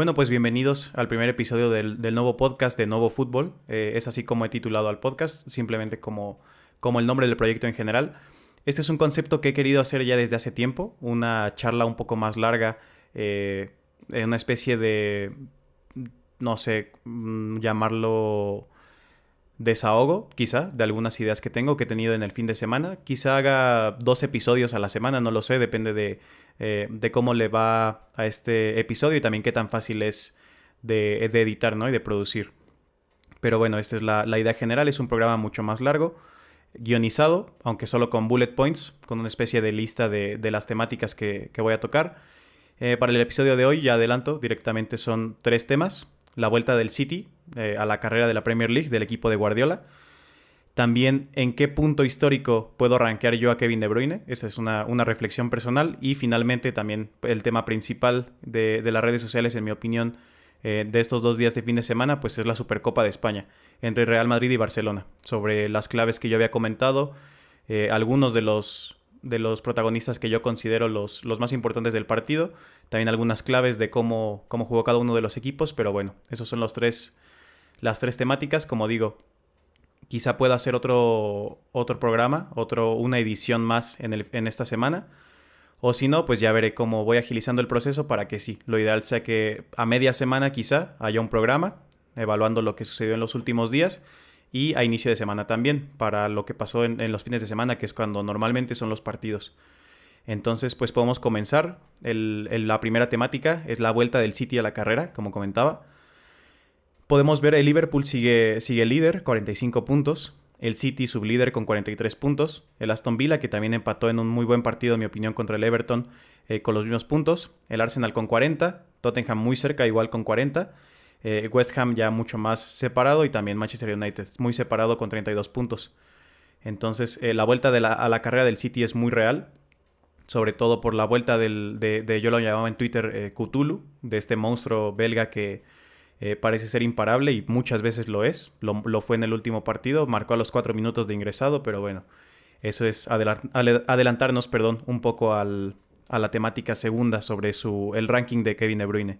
Bueno, pues bienvenidos al primer episodio del nuevo podcast de Novo Fútbol. Es así como he titulado al podcast, simplemente como el nombre del proyecto en general. Este es un concepto que he querido hacer ya desde hace tiempo, una charla un poco más larga, una especie de, no sé, llamarlo desahogo, quizá, de algunas ideas que he tenido en el fin de semana. Quizá haga 2 episodios a la semana, no lo sé, depende de cómo le va a este episodio y también qué tan fácil es de editar, ¿no? Y de producir. Pero bueno, esta es la idea general, es un programa mucho más largo, guionizado, aunque solo con bullet points, con una especie de lista de las temáticas que voy a tocar. Para el episodio de hoy, ya adelanto, directamente son 3 temas. La vuelta del City a la carrera de la Premier League del equipo de Guardiola. También en qué punto histórico puedo rankear yo a Kevin De Bruyne. Esa es una reflexión personal. Y finalmente también el tema principal de las redes sociales, en mi opinión, de estos 2 días de fin de semana, pues es la Supercopa de España entre Real Madrid y Barcelona. Sobre las claves que yo había comentado, algunos de los protagonistas que yo considero los más importantes del partido, también algunas claves de cómo jugó cada uno de los equipos, pero bueno, esos son las tres temáticas. Como digo, quizá pueda hacer otro programa, una edición más en esta semana. O si no, pues ya veré cómo voy agilizando el proceso para que sí. Lo ideal sea que a media semana quizá haya un programa evaluando lo que sucedió en los últimos días y a inicio de semana también para lo que pasó en los fines de semana, que es cuando normalmente son los partidos. Entonces, pues podemos comenzar. La primera temática es la vuelta del City a la carrera, como comentaba. Podemos ver el Liverpool sigue líder, 45 puntos. El City sublíder con 43 puntos. El Aston Villa, que también empató en un muy buen partido, en mi opinión, contra el Everton, con los mismos puntos. El Arsenal con 40. Tottenham muy cerca, igual con 40. West Ham ya mucho más separado. Y también Manchester United muy separado con 32 puntos. Entonces, la vuelta a la carrera del City es muy real. Sobre todo por la vuelta yo lo llamaba en Twitter Cthulhu, de este monstruo belga que parece ser imparable y muchas veces lo es. Lo fue en el último partido, marcó a los 4 minutos de ingresado, pero bueno, eso es adelantarnos, un poco a la temática segunda sobre el ranking de Kevin De Bruyne.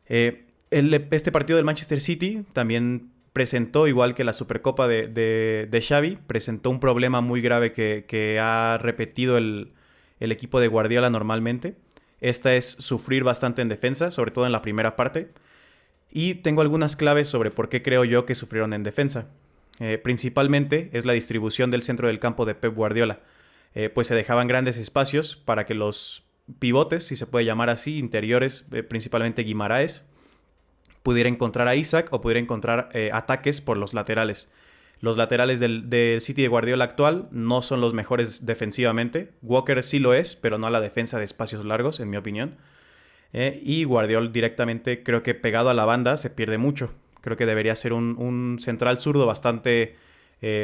Este partido del Manchester City también presentó, igual que la Supercopa de Xavi, presentó un problema muy grave que ha repetido el equipo de Guardiola normalmente. Esta es sufrir bastante en defensa, sobre todo en la primera parte. Y tengo algunas claves sobre por qué creo yo que sufrieron en defensa. Principalmente es la distribución del centro del campo de Pep Guardiola. Pues se dejaban grandes espacios para que los pivotes, si se puede llamar así, interiores, principalmente Guimaraes, pudiera encontrar a Isaac o pudiera encontrar ataques por los laterales. Los laterales del City de Guardiola actual no son los mejores defensivamente. Walker sí lo es, pero no a la defensa de espacios largos, en mi opinión. Y Guardiola directamente, creo que pegado a la banda se pierde mucho. Creo que debería ser un central zurdo bastante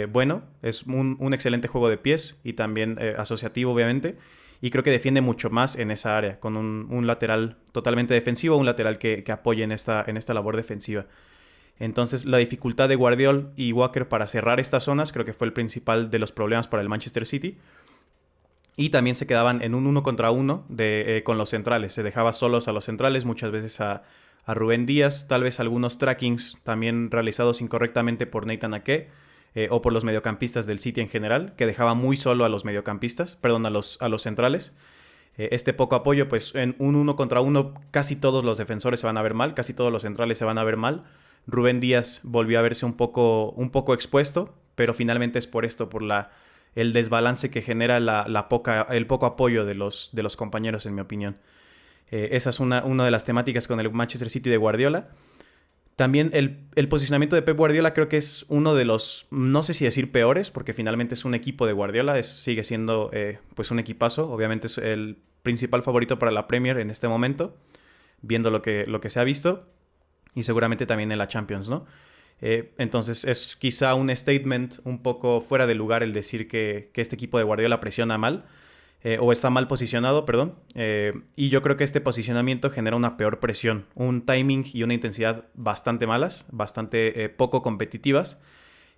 bueno. Es un excelente juego de pies y también asociativo, obviamente. Y creo que defiende mucho más en esa área, con un lateral totalmente defensivo, un lateral que apoye en esta labor defensiva. Entonces, la dificultad de Guardiola y Walker para cerrar estas zonas creo que fue el principal de los problemas para el Manchester City. Y también se quedaban en un 1 contra 1 con los centrales. Se dejaba solos a los centrales, muchas veces a Rubén Díaz. Tal vez algunos trackings también realizados incorrectamente por Nathan Ake o por los mediocampistas del City en general, que dejaba muy solo a los mediocampistas, perdón, a los centrales. Este poco apoyo, pues en un 1 contra 1 casi todos los defensores se van a ver mal, casi todos los centrales se van a ver mal. Rubén Díaz volvió a verse un poco expuesto, pero finalmente es por esto, por el desbalance que genera el poco apoyo de los compañeros, en mi opinión. Esa es una de las temáticas con el Manchester City de Guardiola. También el posicionamiento de Pep Guardiola creo que es uno de los, no sé si decir peores, porque finalmente es un equipo de Guardiola, sigue siendo pues un equipazo. Obviamente es el principal favorito para la Premier en este momento, viendo lo que se ha visto, y seguramente también en la Champions, ¿no? Entonces es quizá un statement un poco fuera de lugar el decir que este equipo de Guardiola presiona mal, o está mal posicionado, perdón. Y yo creo que este posicionamiento genera una peor presión, un timing y una intensidad bastante malas, bastante poco competitivas.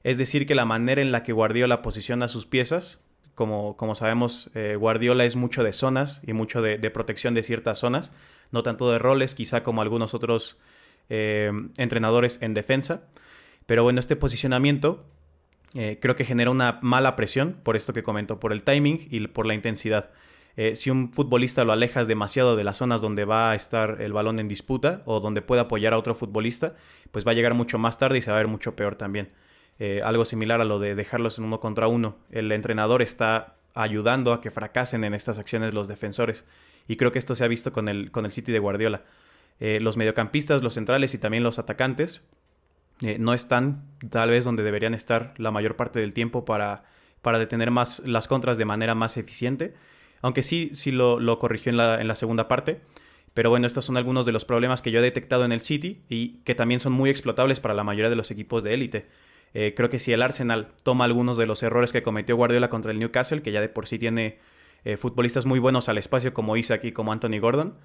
Es decir, que la manera en la que Guardiola posiciona sus piezas, como sabemos, Guardiola es mucho de zonas y mucho de protección de ciertas zonas, no tanto de roles, quizá como algunos otros entrenadores en defensa. Pero bueno, este posicionamiento creo que genera una mala presión, por esto que comento, por el timing y por la intensidad. Si un futbolista lo alejas demasiado de las zonas donde va a estar el balón en disputa o donde puede apoyar a otro futbolista, pues va a llegar mucho más tarde y se va a ver mucho peor también. Algo similar a lo de dejarlos en 1 contra 1. El entrenador está ayudando a que fracasen en estas acciones los defensores. Y creo que esto se ha visto con el City de Guardiola. Los mediocampistas, los centrales y también los atacantes no están tal vez donde deberían estar la mayor parte del tiempo para detener más las contras de manera más eficiente. Aunque sí lo corrigió en la segunda parte. Pero bueno, estos son algunos de los problemas que yo he detectado en el City y que también son muy explotables para la mayoría de los equipos de élite. Creo que si el Arsenal toma algunos de los errores que cometió Guardiola contra el Newcastle, que ya de por sí tiene futbolistas muy buenos al espacio como Isaac y como Anthony Gordon,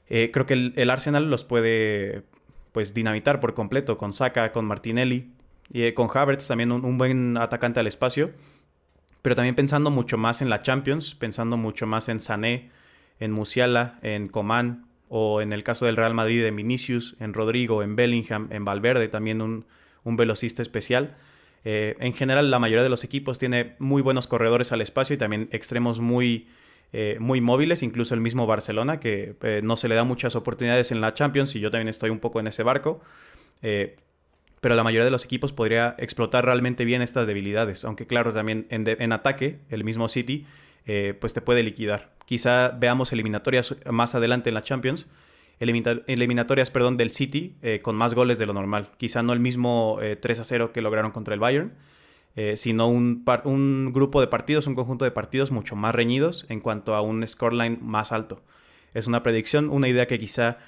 creo que el Arsenal los puede pues dinamitar por completo con Saka, con Martinelli y con Havertz, también un buen atacante al espacio. Pero también pensando mucho más en la Champions, pensando mucho más en Sané, en Musiala, en Coman, o en el caso del Real Madrid en Vinicius, en Rodrigo, en Bellingham, en Valverde, también un velocista especial. En general, la mayoría de los equipos tiene muy buenos corredores al espacio y también extremos muy móviles, incluso el mismo Barcelona, que no se le da muchas oportunidades en la Champions, y yo también estoy un poco en ese barco. Pero la mayoría de los equipos podría explotar realmente bien estas debilidades. Aunque claro, también en ataque, el mismo City, pues te puede liquidar. Quizá veamos eliminatorias más adelante en la Champions. Eliminatorias, perdón, del City con más goles de lo normal. Quizá no el mismo 3-0 que lograron contra el Bayern, sino un grupo de partidos, un conjunto de partidos mucho más reñidos en cuanto a un scoreline más alto. Es una predicción, una idea que quizá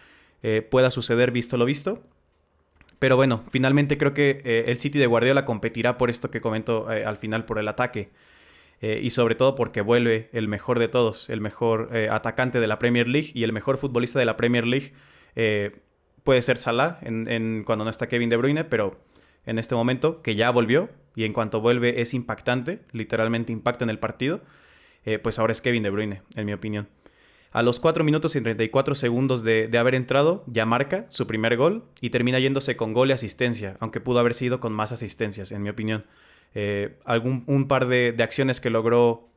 pueda suceder visto lo visto. Pero bueno, finalmente creo que el City de Guardiola competirá por esto que comento al final, por el ataque. Y sobre todo porque vuelve el mejor de todos, el mejor atacante de la Premier League y el mejor futbolista de la Premier League. Puede ser Salah cuando no está Kevin De Bruyne, pero en este momento que ya volvió y en cuanto vuelve es impactante, literalmente impacta en el partido, pues ahora es Kevin De Bruyne, en mi opinión. A los 4 minutos y 34 segundos de haber entrado, ya marca su primer gol y termina yéndose con gol y asistencia, aunque pudo haber sido con más asistencias, en mi opinión. Un par de acciones que logró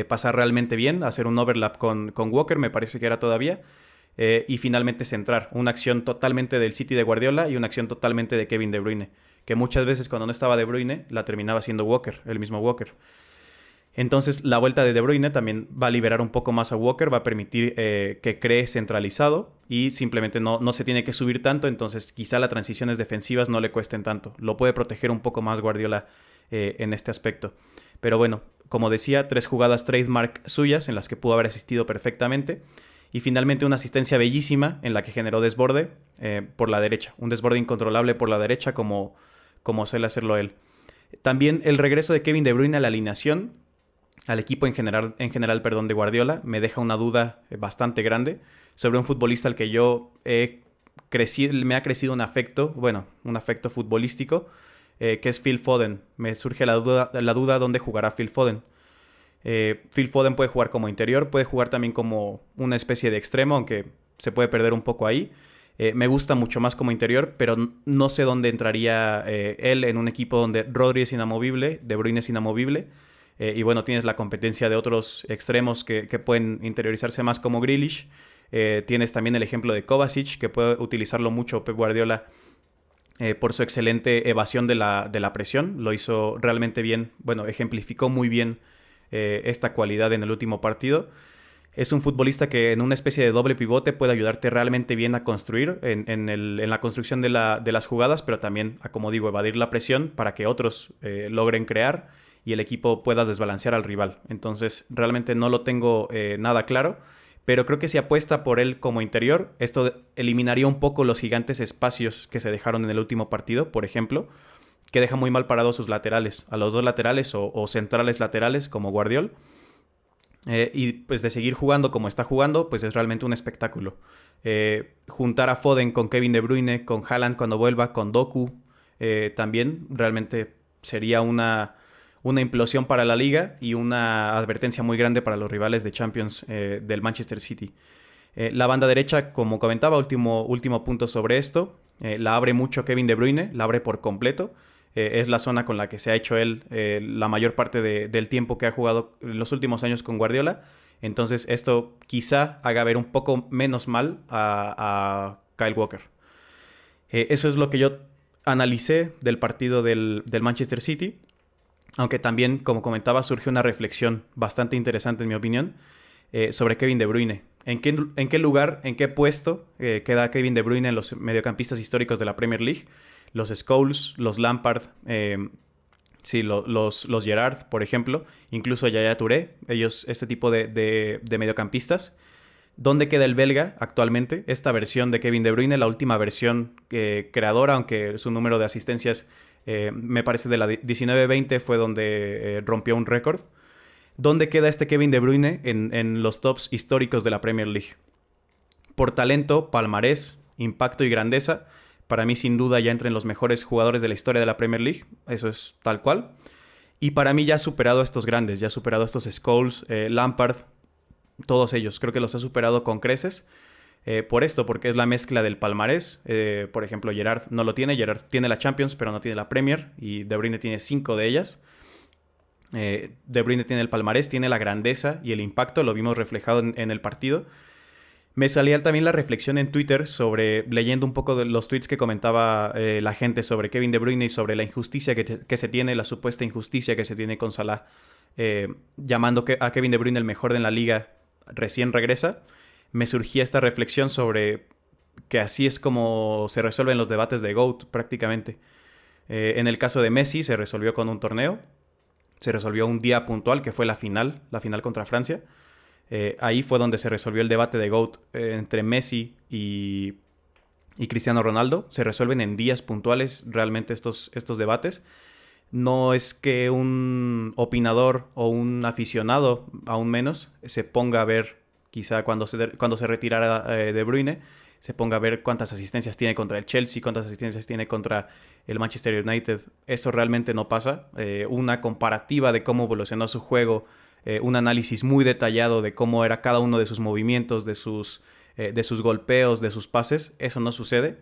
pasar realmente bien, hacer un overlap con Walker, me parece que era todavía, y finalmente centrar. Una acción totalmente del City de Guardiola y una acción totalmente de Kevin De Bruyne, que muchas veces cuando no estaba De Bruyne la terminaba haciendo Walker, el mismo Walker. Entonces la vuelta de De Bruyne también va a liberar un poco más a Walker, va a permitir que cree centralizado y simplemente no se tiene que subir tanto, entonces quizá las transiciones defensivas no le cuesten tanto. Lo puede proteger un poco más Guardiola en este aspecto. Pero bueno, como decía, 3 jugadas trademark suyas en las que pudo haber asistido perfectamente. Y finalmente una asistencia bellísima en la que generó desborde por la derecha. Un desborde incontrolable por la derecha como suele hacerlo él. También el regreso de Kevin De Bruyne a la alineación, al equipo en general, de Guardiola, me deja una duda bastante grande sobre un futbolista al que yo me ha crecido un afecto futbolístico, que es Phil Foden. Me surge la duda dónde jugará Phil Foden. Phil Foden puede jugar como interior, puede jugar también como una especie de extremo, aunque se puede perder un poco ahí. Me gusta mucho más como interior, pero no sé dónde entraría él en un equipo donde Rodri es inamovible, De Bruyne es inamovible. Y bueno, tienes la competencia de otros extremos que pueden interiorizarse más como Grealish. Tienes también el ejemplo de Kovacic, que puede utilizarlo mucho Pep Guardiola por su excelente evasión de la presión. Lo hizo realmente bien, ejemplificó muy bien esta cualidad en el último partido. Es un futbolista que en una especie de doble pivote puede ayudarte realmente bien a construir en la construcción de las jugadas, pero también a, como digo, evadir la presión para que otros logren crear y el equipo pueda desbalancear al rival. Entonces realmente no lo tengo nada claro, pero creo que si apuesta por él como interior, esto eliminaría un poco los gigantes espacios que se dejaron en el último partido, por ejemplo, que deja muy mal parados sus laterales, a los dos laterales o centrales laterales como Guardiola. Y pues de seguir jugando como está jugando, pues es realmente un espectáculo. Juntar a Foden con Kevin De Bruyne, con Haaland cuando vuelva, con Doku, también realmente sería una una implosión para la liga y una advertencia muy grande para los rivales de Champions del Manchester City. La banda derecha, como comentaba, último punto sobre esto, la abre mucho Kevin De Bruyne, la abre por completo. Es la zona con la que se ha hecho él la mayor parte del tiempo que ha jugado en los últimos años con Guardiola. Entonces esto quizá haga ver un poco menos mal a Kyle Walker. Eso es lo que yo analicé del partido del Manchester City. Aunque también, como comentaba, surge una reflexión bastante interesante, en mi opinión, sobre Kevin De Bruyne. ¿En qué lugar, en qué puesto queda Kevin De Bruyne en los mediocampistas históricos de la Premier League? Los Scholes, los Lampard, sí, los Gerrard, por ejemplo, incluso Yaya Touré, ellos, este tipo de mediocampistas. ¿Dónde queda el belga actualmente? Esta versión de Kevin De Bruyne, la última versión creadora, aunque su número de asistencias me parece de la 19-20 fue donde rompió un récord. ¿Dónde queda este Kevin De Bruyne en los tops históricos de la Premier League? Por talento, palmarés, impacto y grandeza, para mí sin duda ya entra en los mejores jugadores de la historia de la Premier League, eso es tal cual. Y para mí ya ha superado a estos grandes, ya ha superado a estos Scholes, Lampard, todos ellos. Creo que los ha superado con creces. Por esto, porque es la mezcla del palmarés. Por ejemplo, Gerrard no lo tiene. Gerrard tiene la Champions, pero no tiene la Premier. Y De Bruyne tiene 5 de ellas. De Bruyne tiene el palmarés, tiene la grandeza y el impacto. Lo vimos reflejado en el partido. Me salía también la reflexión en Twitter sobre, leyendo un poco de los tweets que comentaba la gente sobre Kevin De Bruyne y sobre la injusticia que se tiene, la supuesta injusticia que se tiene con Salah, llamando a Kevin De Bruyne el mejor de la liga recién regresa. Me surgía esta reflexión sobre que así es como se resuelven los debates de GOAT prácticamente. En el caso de Messi se resolvió con un torneo, se resolvió un día puntual que fue la final contra Francia. Ahí fue donde se resolvió el debate de GOAT entre Messi y Cristiano Ronaldo. Se resuelven en días puntuales realmente estos debates. No es que un opinador o un aficionado, aún menos, se ponga a ver, quizá cuando se retirara De Bruyne, se ponga a ver cuántas asistencias tiene contra el Chelsea, cuántas asistencias tiene contra el Manchester United. Eso realmente no pasa. Una comparativa de cómo evolucionó su juego, un análisis muy detallado de cómo era cada uno de sus movimientos, de sus golpeos, de sus pases, eso no sucede.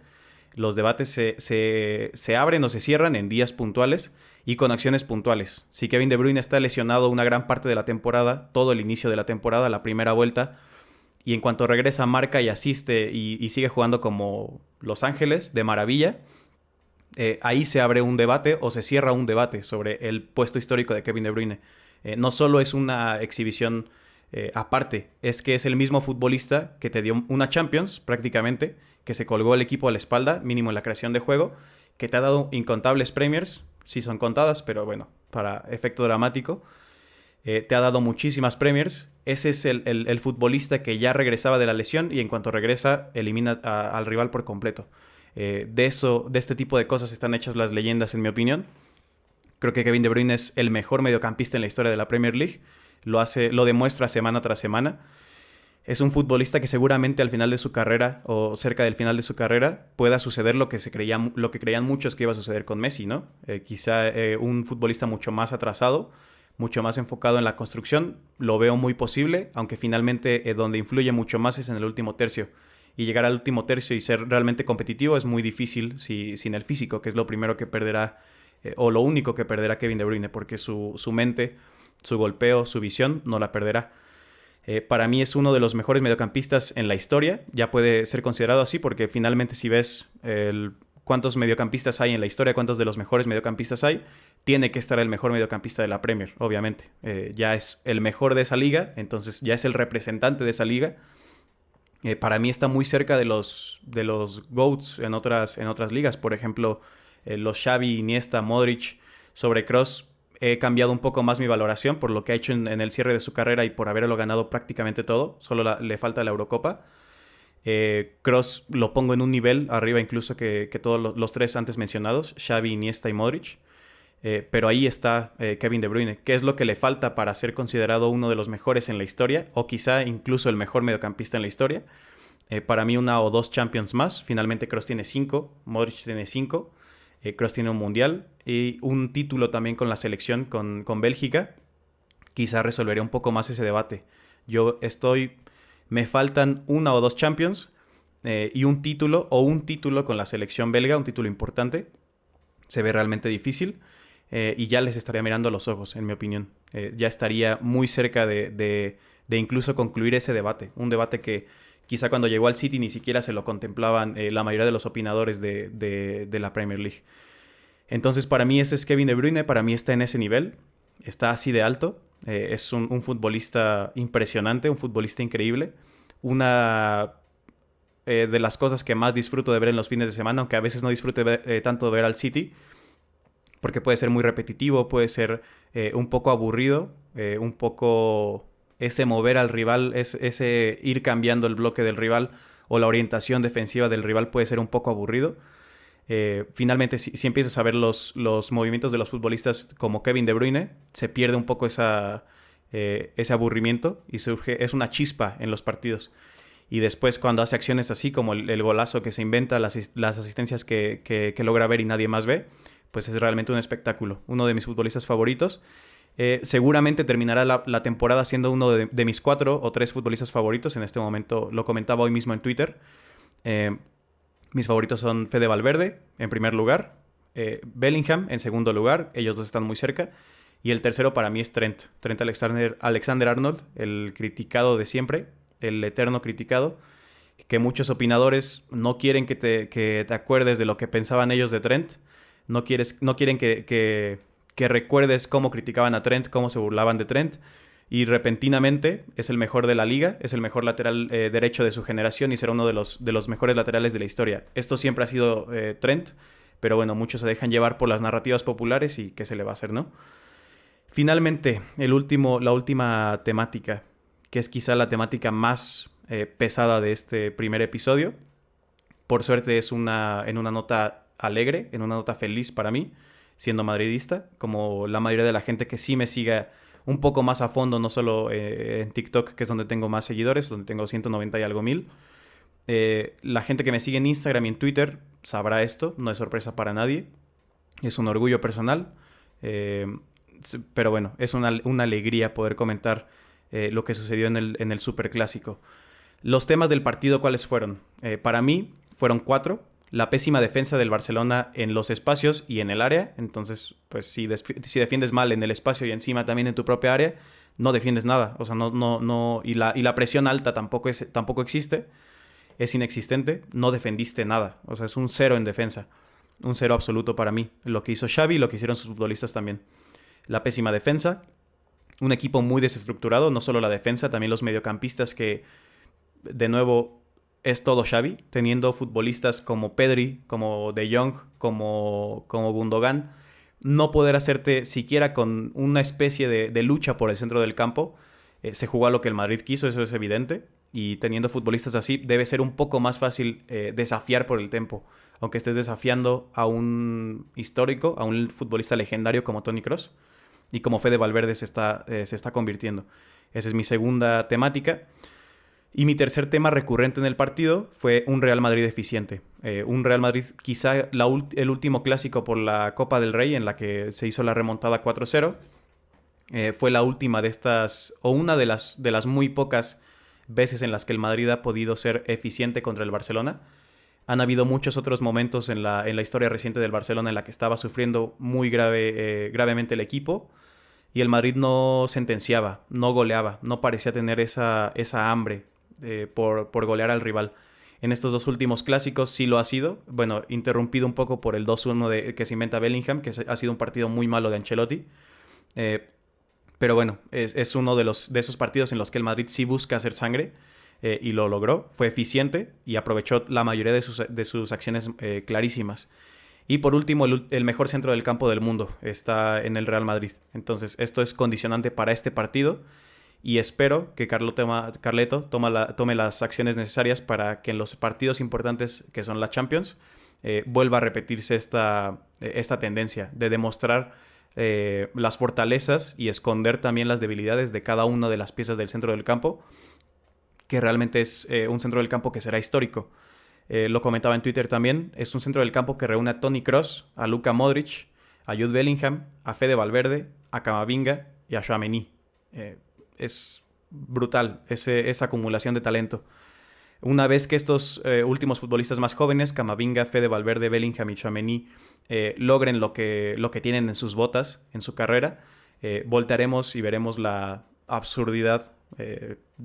Los debates se abren o se cierran en días puntuales y con acciones puntuales. Si Kevin De Bruyne está lesionado una gran parte de la temporada, todo el inicio de la temporada, la primera vuelta, y en cuanto regresa marca y asiste y sigue jugando como Los Ángeles, de maravilla, ahí se abre un debate o se cierra un debate sobre el puesto histórico de Kevin De Bruyne. No solo es una exhibición aparte, es que es el mismo futbolista que te dio una Champions prácticamente, que se colgó el equipo a la espalda, mínimo en la creación de juego, que te ha dado incontables Premiers, sí son contadas, pero bueno, para efecto dramático, te ha dado muchísimas Premiers. Ese es el futbolista que ya regresaba de la lesión y en cuanto regresa elimina al rival por completo. De este tipo de cosas están hechas las leyendas, en mi opinión. Creo que Kevin De Bruyne es el mejor mediocampista en la historia de la Premier League. Lo demuestra semana tras semana. Es un futbolista que seguramente al final de su carrera o cerca del final de su carrera pueda suceder lo que creían muchos que iba a suceder con Messi, ¿no? Quizá un futbolista mucho más atrasado, mucho más enfocado en la construcción. Lo veo muy posible, aunque finalmente donde influye mucho más es en el último tercio. Y llegar al último tercio y ser realmente competitivo es muy difícil sin el físico, que es lo primero que perderá o lo único que perderá Kevin De Bruyne, porque su mente, su golpeo, su visión no la perderá. Para mí es uno de los mejores mediocampistas en la historia. Ya puede ser considerado así porque finalmente si ves cuántos mediocampistas hay en la historia, cuántos de los mejores mediocampistas hay, tiene que estar el mejor mediocampista de la Premier, obviamente. Ya es el mejor de esa liga, entonces ya es el representante de esa liga. Para mí está muy cerca de los GOATs en otras ligas. Por ejemplo, los Xavi, Iniesta, Modric. Sobre Kroos he cambiado un poco más mi valoración por lo que ha hecho en el cierre de su carrera y por haberlo ganado prácticamente todo. Solo le falta la Eurocopa. Kroos lo pongo en un nivel arriba incluso que todos los tres antes mencionados, Xavi, Iniesta y Modric. Pero ahí está Kevin De Bruyne. ¿Qué es lo que le falta para ser considerado uno de los mejores en la historia? O quizá incluso el mejor mediocampista en la historia. Para mí una o dos Champions más. Finalmente Kroos tiene 5, Modric tiene 5. Kroos tiene un mundial y un título también con la selección, con Bélgica. Quizá resolvería un poco más ese debate. Me faltan una o dos Champions y un título con la selección belga, un título importante. Se ve realmente difícil y ya les estaría mirando a los ojos, en mi opinión. Ya estaría muy cerca de incluso concluir ese debate. Un debate que quizá cuando llegó al City ni siquiera se lo contemplaban la mayoría de los opinadores de la Premier League. Entonces, para mí ese es Kevin De Bruyne, para mí está en ese nivel, está así de alto. Es un futbolista impresionante, un futbolista increíble. Una de las cosas que más disfruto de ver en los fines de semana, aunque a veces no disfrute tanto de ver al City, porque puede ser muy repetitivo, puede ser un poco aburrido, un poco ese mover al rival, ese ir cambiando el bloque del rival o la orientación defensiva del rival puede ser un poco aburrido. Finalmente, si empiezas a ver los movimientos de los futbolistas como Kevin De Bruyne, se pierde un poco ese aburrimiento y es una chispa en los partidos. Y después cuando hace acciones así como el golazo que se inventa, las asistencias que logra ver y nadie más ve, pues es realmente un espectáculo. Uno de mis futbolistas favoritos. Seguramente terminará la temporada siendo uno de mis 4 o 3 futbolistas favoritos. En este momento lo comentaba hoy mismo en Twitter. Mis favoritos son Fede Valverde en primer lugar, Bellingham en segundo lugar, ellos dos están muy cerca. Y el tercero para mí es Trent Alexander-Arnold, el criticado de siempre, el eterno criticado, que muchos opinadores no quieren que te acuerdes de lo que pensaban ellos de Trent. No quieren que recuerdes cómo criticaban a Trent, cómo se burlaban de Trent. Y repentinamente es el mejor de la liga, es el mejor lateral derecho de su generación y será uno de los mejores laterales de la historia. Esto siempre ha sido Trent, pero bueno, muchos se dejan llevar por las narrativas populares y qué se le va a hacer, ¿no? Finalmente, la última temática, que es quizá la temática más pesada de este primer episodio. Por suerte es en una nota alegre, en una nota feliz para mí, siendo madridista, como la mayoría de la gente que sí me siga un poco más a fondo, no solo en TikTok, que es donde tengo más seguidores, donde tengo 190 y algo mil. La gente que me sigue en Instagram y en Twitter sabrá esto, no es sorpresa para nadie. Es un orgullo personal, pero bueno, es una alegría poder comentar lo que sucedió en el Superclásico. Los temas del partido, ¿cuáles fueron? Para mí fueron 4. La pésima defensa del Barcelona en los espacios y en el área. Entonces, pues si defiendes mal en el espacio y encima también en tu propia área, no defiendes nada. O sea, no. Y la presión alta tampoco existe. Es inexistente. No defendiste nada. O sea, es un 0 en defensa. Un 0 absoluto para mí. Lo que hizo Xavi y lo que hicieron sus futbolistas también. La pésima defensa. Un equipo muy desestructurado. No solo la defensa, también los mediocampistas que, de nuevo, es todo Xavi, teniendo futbolistas como Pedri, como De Jong, como Gundogan, no poder hacerte siquiera con una especie de lucha por el centro del campo. Se jugó a lo que el Madrid quiso, eso es evidente, y teniendo futbolistas así debe ser un poco más fácil desafiar por el tempo, aunque estés desafiando a un histórico, a un futbolista legendario como Toni Kroos, y como Fede Valverde se está convirtiendo. Esa es mi segunda temática. Y mi tercer tema recurrente en el partido fue un Real Madrid eficiente. Un Real Madrid, quizá el último clásico por la Copa del Rey en la que se hizo la remontada 4-0. Fue la última de estas, o una de las muy pocas veces en las que el Madrid ha podido ser eficiente contra el Barcelona. Han habido muchos otros momentos en la historia reciente del Barcelona en la que estaba sufriendo muy gravemente el equipo. Y el Madrid no sentenciaba, no goleaba, no parecía tener esa hambre por golear al rival. En estos dos últimos clásicos sí lo ha sido. Bueno, interrumpido un poco por el 2-1 que se inventa Bellingham, que ha sido un partido muy malo de Ancelotti. Pero bueno, es uno de esos partidos en los que el Madrid sí busca hacer sangre y lo logró. Fue eficiente y aprovechó la mayoría de sus acciones clarísimas. Y por último, el mejor centro del campo del mundo está en el Real Madrid. Entonces, esto es condicionante para este partido. Y espero que Carleto tome las acciones necesarias para que en los partidos importantes que son la Champions vuelva a repetirse esta tendencia de demostrar las fortalezas y esconder también las debilidades de cada una de las piezas del centro del campo, que realmente es un centro del campo que será histórico. lo comentaba en Twitter también, es un centro del campo que reúne a Toni Kroos, a Luka Modric, a Jude Bellingham, a Fede Valverde, a Camavinga y a Tchouaméni. Es brutal esa acumulación de talento. Una vez que estos últimos futbolistas más jóvenes, Camavinga, Fede Valverde, Bellingham y Tchouaméni, logren lo que tienen en sus botas, en su carrera, voltearemos y veremos la absurdidad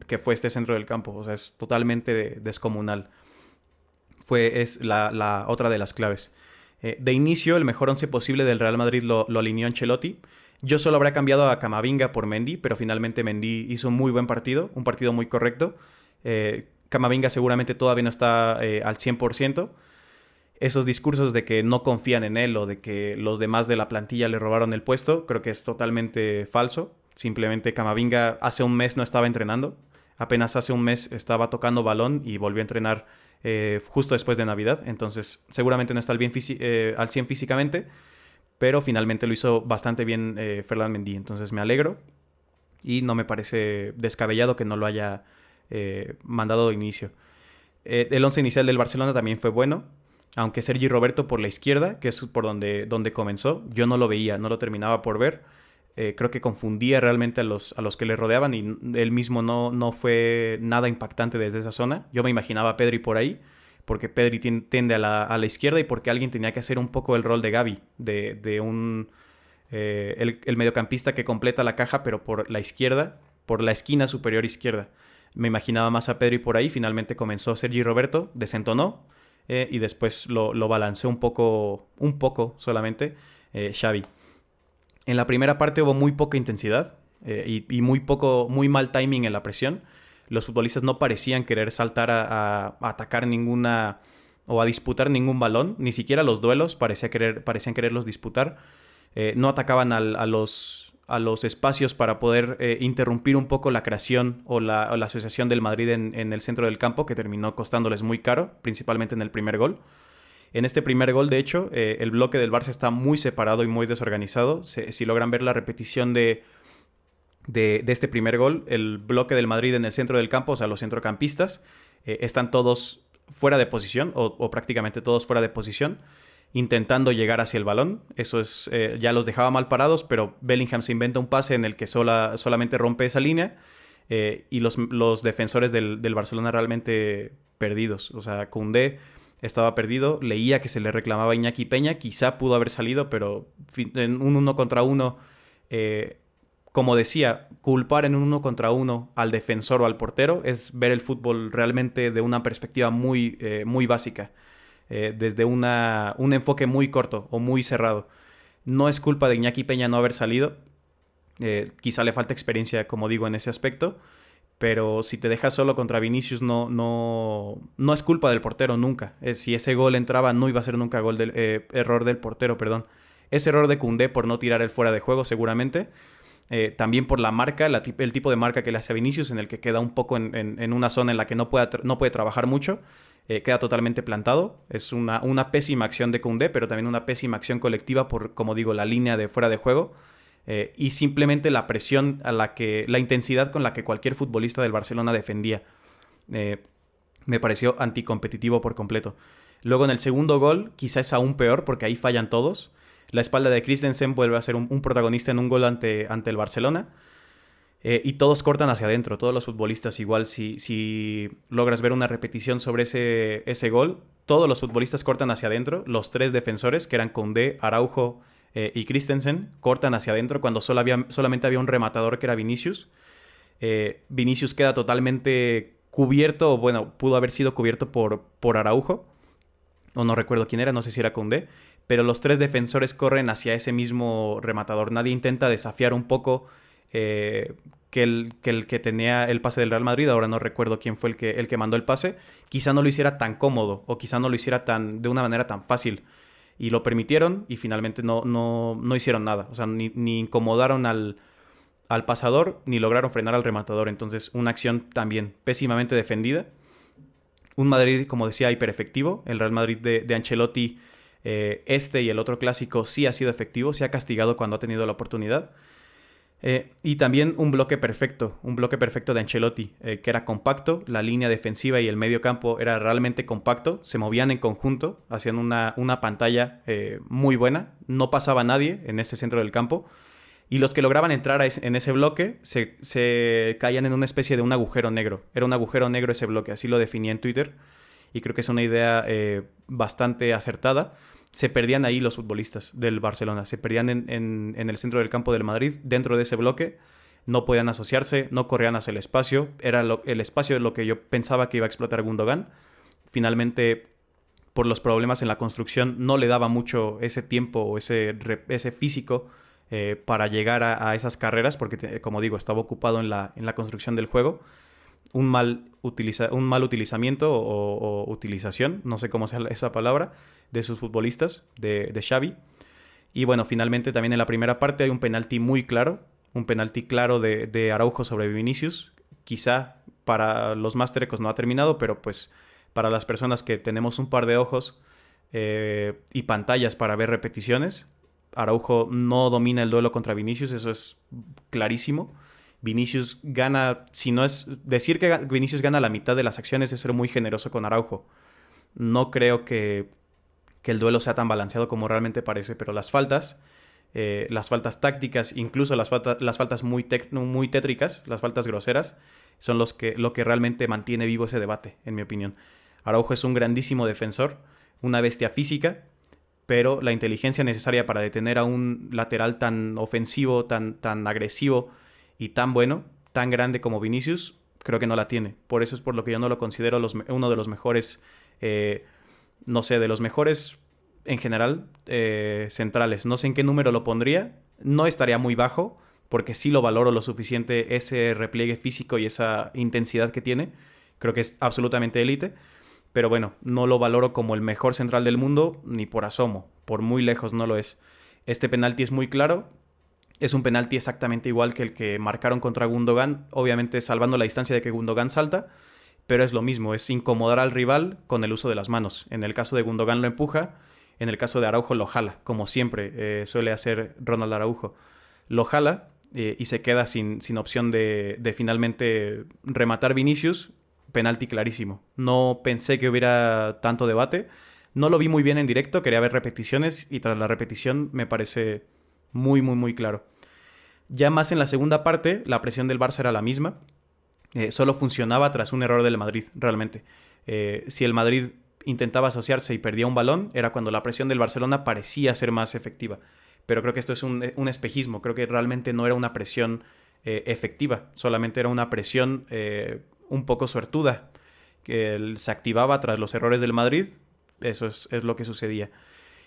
que fue este centro del campo. O sea, es totalmente descomunal. Es la otra de las claves. De inicio, el mejor 11 posible del Real Madrid lo alineó Ancelotti. Yo solo habría cambiado a Camavinga por Mendy, pero finalmente Mendy hizo un muy buen partido, un partido muy correcto. Camavinga seguramente todavía no está al 100%. Esos discursos de que no confían en él o de que los demás de la plantilla le robaron el puesto, creo que es totalmente falso. Simplemente Camavinga hace un mes no estaba entrenando. Apenas hace un mes estaba tocando balón y volvió a entrenar justo después de Navidad. Entonces seguramente no está al 100 físicamente, pero finalmente lo hizo bastante bien Ferland Mendy. Entonces me alegro y no me parece descabellado que no lo haya mandado de inicio. El once inicial del Barcelona también fue bueno, aunque Sergi Roberto por la izquierda, que es por donde comenzó, yo no lo veía, no lo terminaba por ver. Creo que confundía realmente a los que le rodeaban y él mismo no fue nada impactante desde esa zona. Yo me imaginaba a Pedri por ahí, porque Pedri tiende a la izquierda y porque alguien tenía que hacer un poco el rol de Gavi, de el mediocampista que completa la caja, pero por la izquierda, por la esquina superior izquierda. Me imaginaba más a Pedri por ahí. Finalmente comenzó Sergi Roberto, desentonó y después lo balanceó un poco solamente Xavi. En la primera parte hubo muy poca intensidad y muy mal timing en la presión. Los futbolistas no parecían querer saltar a atacar ninguna o a disputar ningún balón. Ni siquiera los duelos parecían quererlos disputar. No atacaban a los espacios para poder interrumpir un poco la creación o la asociación del Madrid en el centro del campo, que terminó costándoles muy caro, principalmente en el primer gol. En este primer gol, de hecho, el bloque del Barça está muy separado y muy desorganizado. Si logran ver la repetición de este primer gol, el bloque del Madrid en el centro del campo, o sea, los centrocampistas, están todos fuera de posición o prácticamente todos fuera de posición, intentando llegar hacia el balón. Eso ya los dejaba mal parados, pero Bellingham se inventa un pase en el que solamente rompe esa línea y los defensores del Barcelona realmente perdidos. O sea, Koundé estaba perdido, leía que se le reclamaba a Iñaki Peña, quizá pudo haber salido, pero en un 1 contra 1, como decía, culpar en un 1 contra 1 al defensor o al portero es ver el fútbol realmente de una perspectiva muy básica. Desde un enfoque muy corto o muy cerrado. No es culpa de Iñaki Peña no haber salido. Quizá le falta experiencia, como digo, en ese aspecto. Pero si te dejas solo contra Vinicius, no es culpa del portero nunca. Si ese gol entraba, no iba a ser nunca error del portero, perdón. Es error de Koundé por no tirar el fuera de juego, seguramente. También por la marca, el tipo de marca que le hace a Vinicius, en el que queda un poco en una zona en la que no puede trabajar mucho. Queda totalmente plantado. Es una pésima acción de Koundé, pero también una pésima acción colectiva por, como digo, la línea de fuera de juego y simplemente la presión la intensidad con la que cualquier futbolista del Barcelona defendía. Me pareció anticompetitivo por completo. Luego en el segundo gol, quizás es aún peor porque ahí fallan todos. La espalda de Christensen vuelve a ser un protagonista en un gol ante el Barcelona. Y todos cortan hacia adentro, todos los futbolistas igual. Si logras ver una repetición sobre ese gol, todos los futbolistas cortan hacia adentro. Los tres defensores, que eran Koundé, Araujo y Christensen, cortan hacia adentro cuando solamente había un rematador que era Vinicius. Vinicius queda totalmente cubierto, o bueno, pudo haber sido cubierto por Araujo, o no recuerdo quién era, no sé si era Koundé, pero los tres defensores corren hacia ese mismo rematador. Nadie intenta desafiar un poco que el que tenía el pase del Real Madrid. Ahora no recuerdo quién fue el que mandó el pase. Quizá no lo hiciera tan cómodo o quizá no lo hiciera de una manera tan fácil. Y lo permitieron y finalmente no hicieron nada. O sea, ni incomodaron al pasador ni lograron frenar al rematador. Entonces, una acción también pésimamente defendida. Un Madrid, como decía, hiperefectivo. El Real Madrid de Ancelotti, y el otro clásico, sí ha sido efectivo. Sí ha castigado cuando ha tenido la oportunidad. Y también un bloque perfecto de Ancelotti, que era compacto, la línea defensiva y el medio campo era realmente compacto, se movían en conjunto, hacían una pantalla muy buena, no pasaba nadie en ese centro del campo, y los que lograban entrar en ese bloque se caían en una especie de un agujero negro. Era un agujero negro ese bloque, así lo definí en Twitter, y creo que es una idea bastante acertada. Se perdían ahí los futbolistas del Barcelona, se perdían en el centro del campo del Madrid, dentro de ese bloque, no podían asociarse, no corrían hacia el espacio, era el espacio de lo que yo pensaba que iba a explotar Gundogan. Finalmente, por los problemas en la construcción, no le daba mucho ese tiempo o ese físico para llegar a esas carreras, porque como digo, estaba ocupado en la construcción del juego. Un mal utilizamiento o utilización, no sé cómo sea esa palabra, de sus futbolistas, de Xavi. Y bueno, finalmente también en la primera parte hay un penalti muy claro, un penalti claro de Araujo sobre Vinicius. Quizá para los más terecos no ha terminado, pero pues para las personas que tenemos un par de ojos y pantallas para ver repeticiones, Araujo no domina el duelo contra Vinicius, eso es clarísimo. Vinicius gana, si no es decir que Vinicius gana la mitad de las acciones, es ser muy generoso con Araujo. No creo que el duelo sea tan balanceado como realmente parece, pero las faltas tácticas, incluso las faltas muy tétricas, las faltas groseras, son lo que realmente mantiene vivo ese debate, en mi opinión. Araujo es un grandísimo defensor, una bestia física, pero la inteligencia necesaria para detener a un lateral tan ofensivo, tan agresivo y tan bueno, tan grande como Vinicius, creo que no la tiene. Por eso es por lo que yo no lo considero uno de los mejores, no sé, de los mejores en general centrales. No sé en qué número lo pondría, no estaría muy bajo, porque sí lo valoro lo suficiente ese repliegue físico y esa intensidad que tiene. Creo que es absolutamente élite. Pero bueno, no lo valoro como el mejor central del mundo, ni por asomo. Por muy lejos no lo es. Este penalti es muy claro. Es un penalti exactamente igual que el que marcaron contra Gundogan. Obviamente salvando la distancia de que Gundogan salta. Pero es lo mismo, es incomodar al rival con el uso de las manos. En el caso de Gundogan lo empuja. En el caso de Araujo lo jala, como siempre suele hacer Ronald Araujo. Lo jala y se queda sin opción de finalmente rematar Vinicius. Penalti clarísimo. No pensé que hubiera tanto debate. No lo vi muy bien en directo, quería ver repeticiones y tras la repetición me parece muy, muy, muy claro. Ya más en la segunda parte, la presión del Barça era la misma. Solo funcionaba tras un error del Madrid, realmente. Si el Madrid intentaba asociarse y perdía un balón, era cuando la presión del Barcelona parecía ser más efectiva. Pero creo que esto es un espejismo. Creo que realmente no era una presión efectiva. Solamente era una presión un poco suertuda, que se activaba tras los errores del Madrid. Eso es lo que sucedía.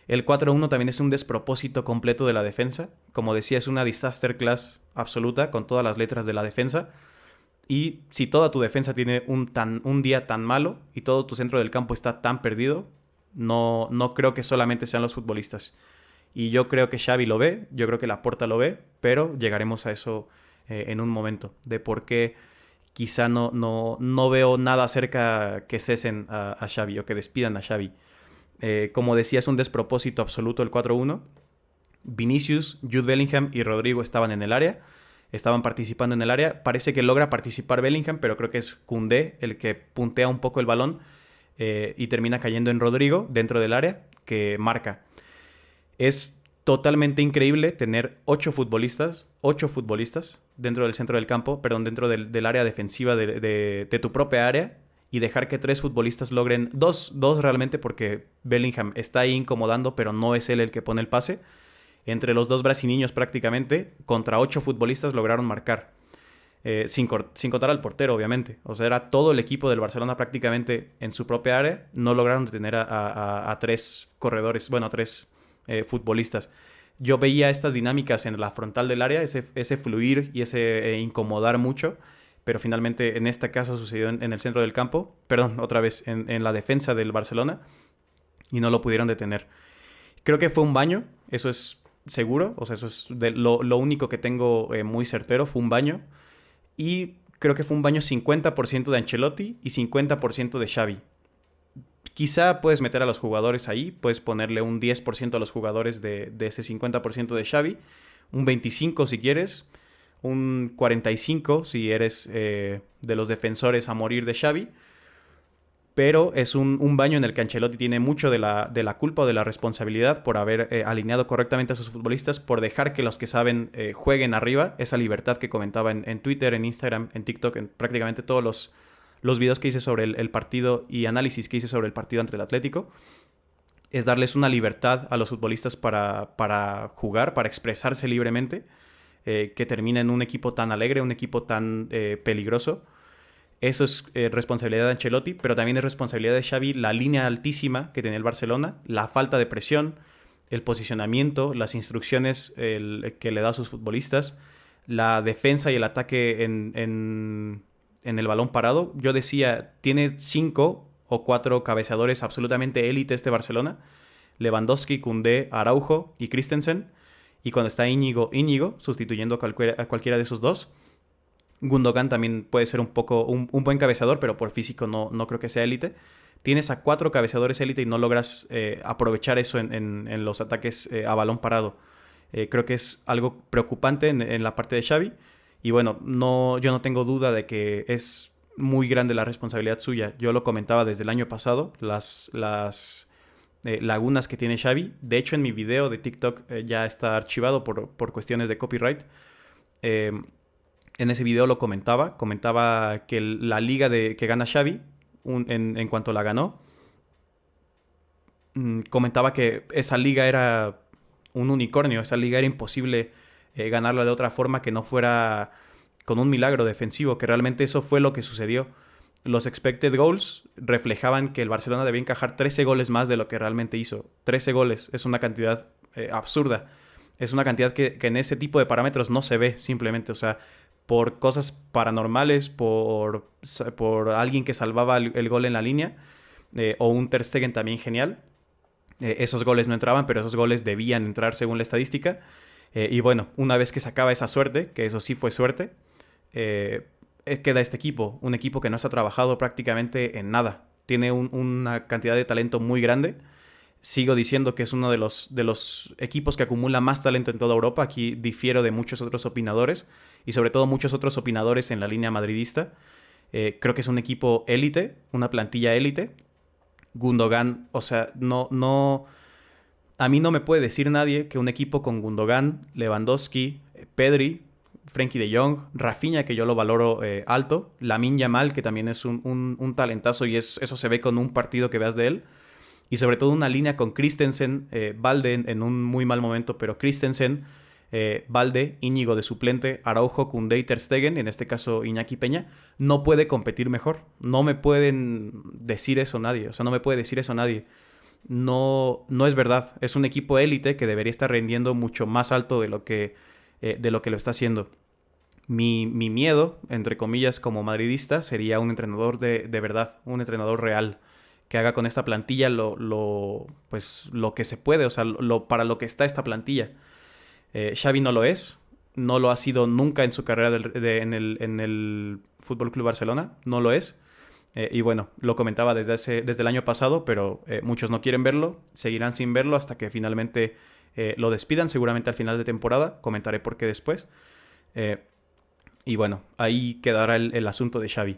El 4-1 también es un despropósito completo de la defensa. Como decía, es una disaster class absoluta con todas las letras de la defensa. Y si toda tu defensa tiene un día tan malo y todo tu centro del campo está tan perdido, no creo que solamente sean los futbolistas. Y yo creo que Xavi lo ve, yo creo que Laporta lo ve, pero llegaremos a eso en un momento, de por qué quizá no veo nada acerca que cesen a Xavi o que despidan a Xavi. Como decía, es un despropósito absoluto el 4-1. Vinicius, Jude Bellingham y Rodrigo estaban en el área. Estaban participando en el área. Parece que logra participar Bellingham, pero creo que es Koundé el que puntea un poco el balón y termina cayendo en Rodrigo dentro del área, que marca. Es totalmente increíble tener 8 futbolistas dentro del centro del campo, perdón, dentro del área defensiva de tu propia área, y dejar que 3 futbolistas logren, dos realmente, porque Bellingham está ahí incomodando, pero no es él el que pone el pase. Entre los 2 brasileños prácticamente, contra 8 futbolistas lograron marcar. Sin contar al portero, obviamente. O sea, era todo el equipo del Barcelona prácticamente en su propia área. No lograron detener a 3 corredores, bueno, a 3 futbolistas. Yo veía estas dinámicas en la frontal del área, ese fluir y ese incomodar mucho, pero finalmente en este caso sucedió en el centro del campo, perdón, otra vez en la defensa del Barcelona, y no lo pudieron detener. Creo que fue un baño, eso es seguro, o sea, eso es lo único que tengo muy certero, fue un baño, y creo que fue un baño 50% de Ancelotti y 50% de Xavi. Quizá puedes meter a los jugadores ahí, puedes ponerle un 10% a los jugadores de ese 50% de Xavi, un 25% si quieres, un 45 si eres de los defensores a morir de Xavi. Pero es un baño en el que Ancelotti tiene mucho de la culpa o de la responsabilidad por haber alineado correctamente a sus futbolistas, por dejar que los que saben jueguen arriba. Esa libertad que comentaba en Twitter, en Instagram, en TikTok, en prácticamente todos los videos que hice sobre el partido y análisis que hice sobre el partido ante el Atlético. Es darles una libertad a los futbolistas para jugar, para expresarse libremente, que termina en un equipo tan alegre, un equipo tan peligroso. Eso es responsabilidad de Ancelotti, pero también es responsabilidad de Xavi la línea altísima que tenía el Barcelona, la falta de presión, el posicionamiento, las instrucciones que le da a sus futbolistas, la defensa y el ataque en el balón parado. Yo decía, tiene 5 o 4 cabeceadores absolutamente élite este Barcelona: Lewandowski, Koundé, Araujo y Christensen. Y cuando está Íñigo sustituyendo a cualquiera de esos dos. Gundogan también puede ser un buen cabeceador, pero por físico no creo que sea élite. Tienes a 4 cabeceadores élite y no logras aprovechar eso en los ataques a balón parado. Creo que es algo preocupante en la parte de Xavi. Y bueno, yo no tengo duda de que es muy grande la responsabilidad suya. Yo lo comentaba desde el año pasado, las lagunas que tiene Xavi. De hecho, en mi video de TikTok ya está archivado por cuestiones de copyright. En ese video lo comentaba que la liga que gana Xavi, en cuanto la ganó, comentaba que esa liga era un unicornio, esa liga era imposible ganarla de otra forma que no fuera con un milagro defensivo, que realmente eso fue lo que sucedió. Los expected goals reflejaban que el Barcelona debía encajar 13 goles más de lo que realmente hizo. 13 goles es una cantidad absurda. Es una cantidad que en ese tipo de parámetros no se ve simplemente, o sea, por cosas paranormales, por alguien que salvaba el gol en la línea, o un Ter Stegen también genial. Esos goles no entraban, pero esos goles debían entrar según la estadística. Y bueno, una vez que se acaba esa suerte, que eso sí fue suerte, queda este equipo, un equipo que no está trabajado prácticamente en nada. Tiene una cantidad de talento muy grande. Sigo diciendo que es uno de los equipos que acumula más talento en toda Europa. Aquí difiero de muchos otros opinadores y sobre todo muchos otros opinadores en la línea madridista. Creo que es un equipo élite, una plantilla élite. Gundogan, o sea, a mí no me puede decir nadie que un equipo con Gundogan, Lewandowski, Pedri, Frenkie de Jong, Rafinha, que yo lo valoro alto, Lamine Yamal, que también es un talentazo y eso se ve con un partido que veas de él. Y sobre todo una línea con Christensen, Balde en un muy mal momento, pero Christensen, Balde, Íñigo de suplente, Araujo, Koundé y Ter Stegen, en este caso Iñaki Peña, no puede competir mejor. No me pueden decir eso nadie, o sea, no me puede decir eso nadie. No es verdad. Es un equipo élite que debería estar rendiendo mucho más alto de lo que lo está haciendo. Mi miedo, entre comillas, como madridista, sería un entrenador de verdad, un entrenador real, que haga con esta plantilla pues, lo que se puede, o sea, para lo que está esta plantilla. Xavi no lo es, no lo ha sido nunca en su carrera en el Fútbol Club Barcelona, no lo es. Y bueno, lo comentaba desde el año pasado, pero muchos no quieren verlo, seguirán sin verlo hasta que finalmente lo despidan, seguramente al final de temporada. Comentaré por qué después. Y bueno, ahí quedará el asunto de Xavi.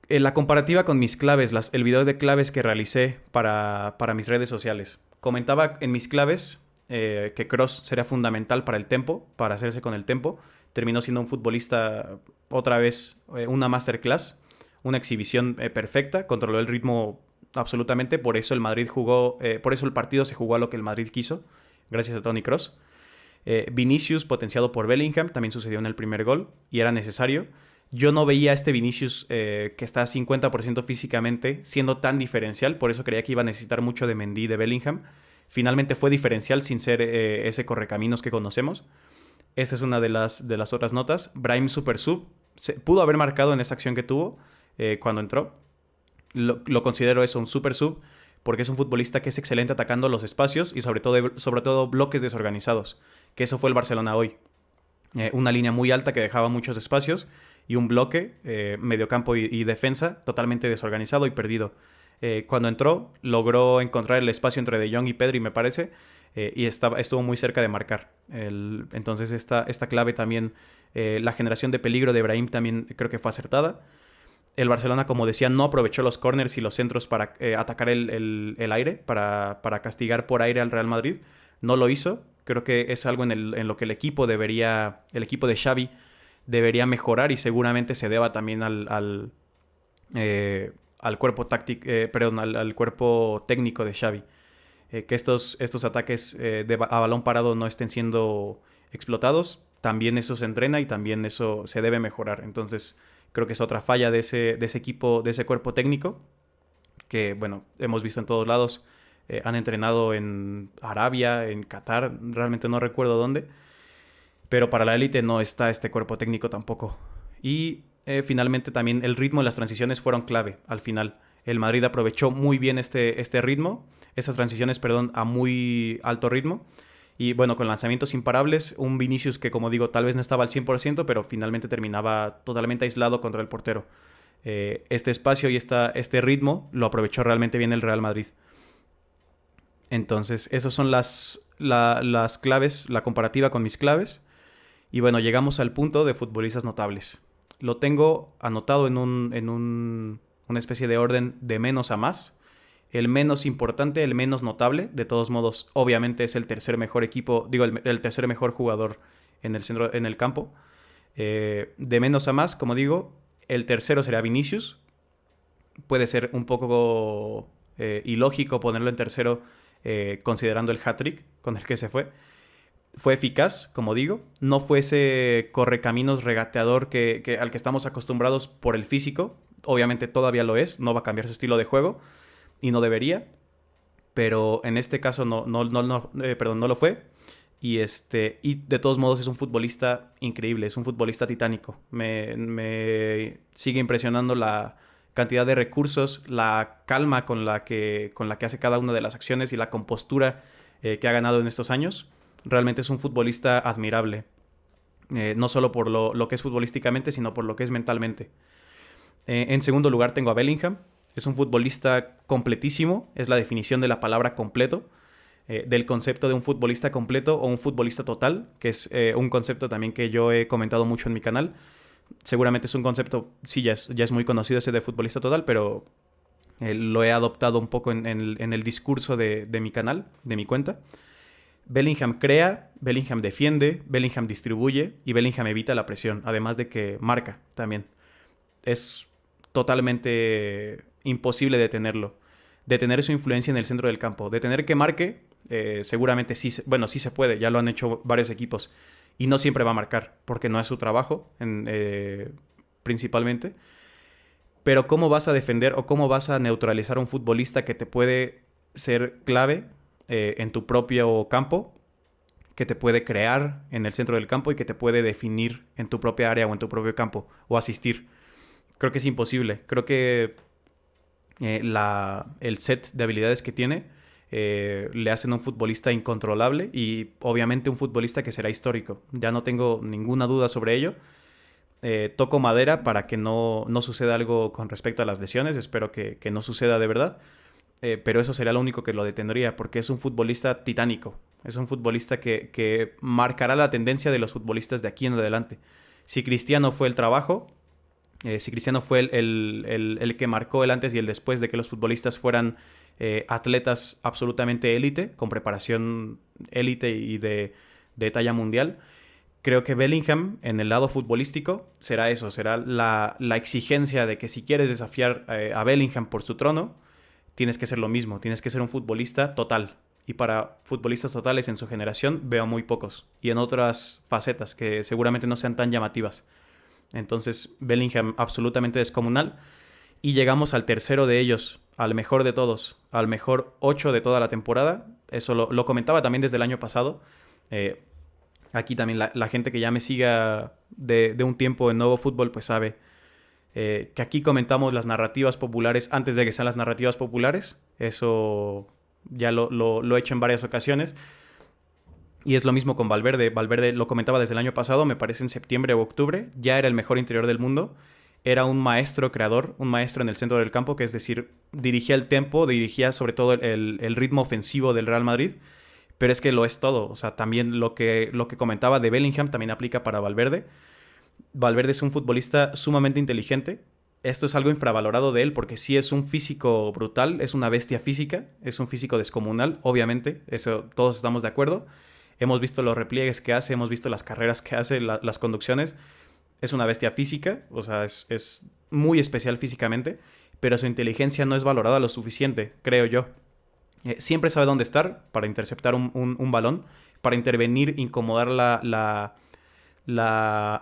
La comparativa con mis claves, el video de claves que realicé para mis redes sociales. Comentaba en mis claves que Kroos sería fundamental para el tempo, para hacerse con el tempo. Terminó siendo un futbolista, otra vez, una masterclass, una exhibición perfecta, controló el ritmo absolutamente, por eso el Madrid por eso el partido se jugó a lo que el Madrid quiso, gracias a Toni Kroos. Vinicius, potenciado por Bellingham, también sucedió en el primer gol y era necesario. Yo no veía a este Vinicius que está 50% físicamente siendo tan diferencial, por eso creía que iba a necesitar mucho de Mendy y de Bellingham. Finalmente fue diferencial sin ser ese correcaminos que conocemos. Esta es una de las otras notas. Brahim Super Sub pudo haber marcado en esa acción que tuvo cuando entró. Lo considero eso, un Super Sub, porque es un futbolista que es excelente atacando los espacios y sobre todo bloques desorganizados, que eso fue el Barcelona hoy. Una línea muy alta que dejaba muchos espacios y un bloque, mediocampo y defensa totalmente desorganizado y perdido. Cuando entró, logró encontrar el espacio entre De Jong y Pedri, me parece, y estuvo muy cerca de marcar. Entonces esta clave también, la generación de peligro de Brahim también creo que fue acertada. El Barcelona, como decía, no aprovechó los corners y los centros para atacar el aire, para castigar por aire al Real Madrid. No lo hizo. Creo que es algo en lo que el equipo de Xavi debería mejorar, y seguramente se deba también al cuerpo táctico, al cuerpo técnico de Xavi. Que estos ataques a balón parado no estén siendo explotados. También eso se entrena y también eso se debe mejorar. Entonces creo que es otra falla de ese equipo, de ese cuerpo técnico, que bueno, hemos visto en todos lados. Han entrenado en Arabia, en Qatar, realmente no recuerdo dónde, pero para la élite no está este cuerpo técnico tampoco. Y finalmente también el ritmo de las transiciones fueron clave al final. El Madrid aprovechó muy bien este ritmo, esas transiciones, perdón, a muy alto ritmo. Y bueno, con lanzamientos imparables, un Vinicius que, como digo, tal vez no estaba al 100%, pero finalmente terminaba totalmente aislado contra el portero. Este espacio y este ritmo lo aprovechó realmente bien el Real Madrid. Entonces, esas son las claves, la comparativa con mis claves. Y bueno, llegamos al punto de futbolistas notables. Lo tengo anotado en una especie de orden de menos a más. El menos importante, el menos notable, de todos modos, obviamente es el tercer mejor equipo, digo, el tercer mejor jugador en el campo. De menos a más, como digo, el tercero será Vinicius. Puede ser un poco ilógico ponerlo en tercero, considerando el hat-trick con el que se fue. Fue eficaz, como digo. No fue ese correcaminos regateador al que estamos acostumbrados por el físico. Obviamente todavía lo es, no va a cambiar su estilo de juego y no debería. Pero en este caso no lo fue. Y de todos modos es un futbolista increíble, es un futbolista titánico. Me sigue impresionando la cantidad de recursos, la calma con la que hace cada una de las acciones y la compostura que ha ganado en estos años. Realmente es un futbolista admirable. No solo por lo que es futbolísticamente, sino por lo que es mentalmente. En segundo lugar tengo a Bellingham. Es un futbolista completísimo. Es la definición de la palabra completo. Del concepto de un futbolista completo o un futbolista total, que es un concepto también que yo he comentado mucho en mi canal. Seguramente es un concepto, sí, ya es muy conocido ese de futbolista total, pero lo he adoptado un poco en el discurso de mi canal, de mi cuenta. Bellingham crea, Bellingham defiende, Bellingham distribuye y Bellingham evita la presión, además de que marca también. Es totalmente imposible detenerlo. Detener su influencia en el centro del campo. Detener que marque, seguramente sí, sí se puede, ya lo han hecho varios equipos. Y no siempre va a marcar, porque no es su trabajo principalmente. Pero ¿cómo vas a defender o cómo vas a neutralizar a un futbolista que te puede ser clave en tu propio campo, que te puede crear en el centro del campo y que te puede definir en tu propia área o en tu propio campo o asistir? Creo que es imposible. Creo que el set de habilidades que tiene le hacen un futbolista incontrolable y obviamente un futbolista que será histórico. Ya no tengo ninguna duda sobre ello. Toco madera para que no suceda algo con respecto a las lesiones. Espero que no suceda de verdad. Pero eso sería lo único que lo detendría, porque es un futbolista titánico. Es un futbolista que marcará la tendencia de los futbolistas de aquí en adelante. Si Cristiano fue el trabajo, si Cristiano fue el que marcó el antes y el después de que los futbolistas fueran atletas absolutamente élite, con preparación élite y de talla mundial, creo que Bellingham, en el lado futbolístico, será eso, será la exigencia de que si quieres desafiar a Bellingham por su trono, tienes que ser lo mismo, tienes que ser un futbolista total. Y para futbolistas totales en su generación veo muy pocos. Y en otras facetas que seguramente no sean tan llamativas. Entonces Bellingham absolutamente descomunal. Y llegamos al tercero de ellos, al mejor de todos, al mejor 8 de toda la temporada. Eso lo comentaba también desde el año pasado. Aquí también la gente que ya me siga de un tiempo en Nuevo Fútbol pues sabe que aquí comentamos las narrativas populares antes de que sean las narrativas populares. Eso ya lo he hecho en varias ocasiones. Y es lo mismo con Valverde. Valverde lo comentaba desde el año pasado, me parece en septiembre o octubre. Ya era el mejor interior del mundo. Era un maestro creador, un maestro en el centro del campo, que es decir, dirigía el tempo, dirigía sobre todo el ritmo ofensivo del Real Madrid. pero es que lo es todo. O sea, también lo que comentaba de Bellingham también aplica para Valverde. Valverde es un futbolista sumamente inteligente. Esto es algo infravalorado de él porque sí es un físico brutal, es una bestia física, es un físico descomunal, obviamente, eso todos estamos de acuerdo. Hemos visto los repliegues que hace, hemos visto las carreras que hace, las conducciones. Es una bestia física, o sea, es muy especial físicamente, pero su inteligencia no es valorada lo suficiente, creo yo. Siempre sabe dónde estar para interceptar un balón, para intervenir, incomodar la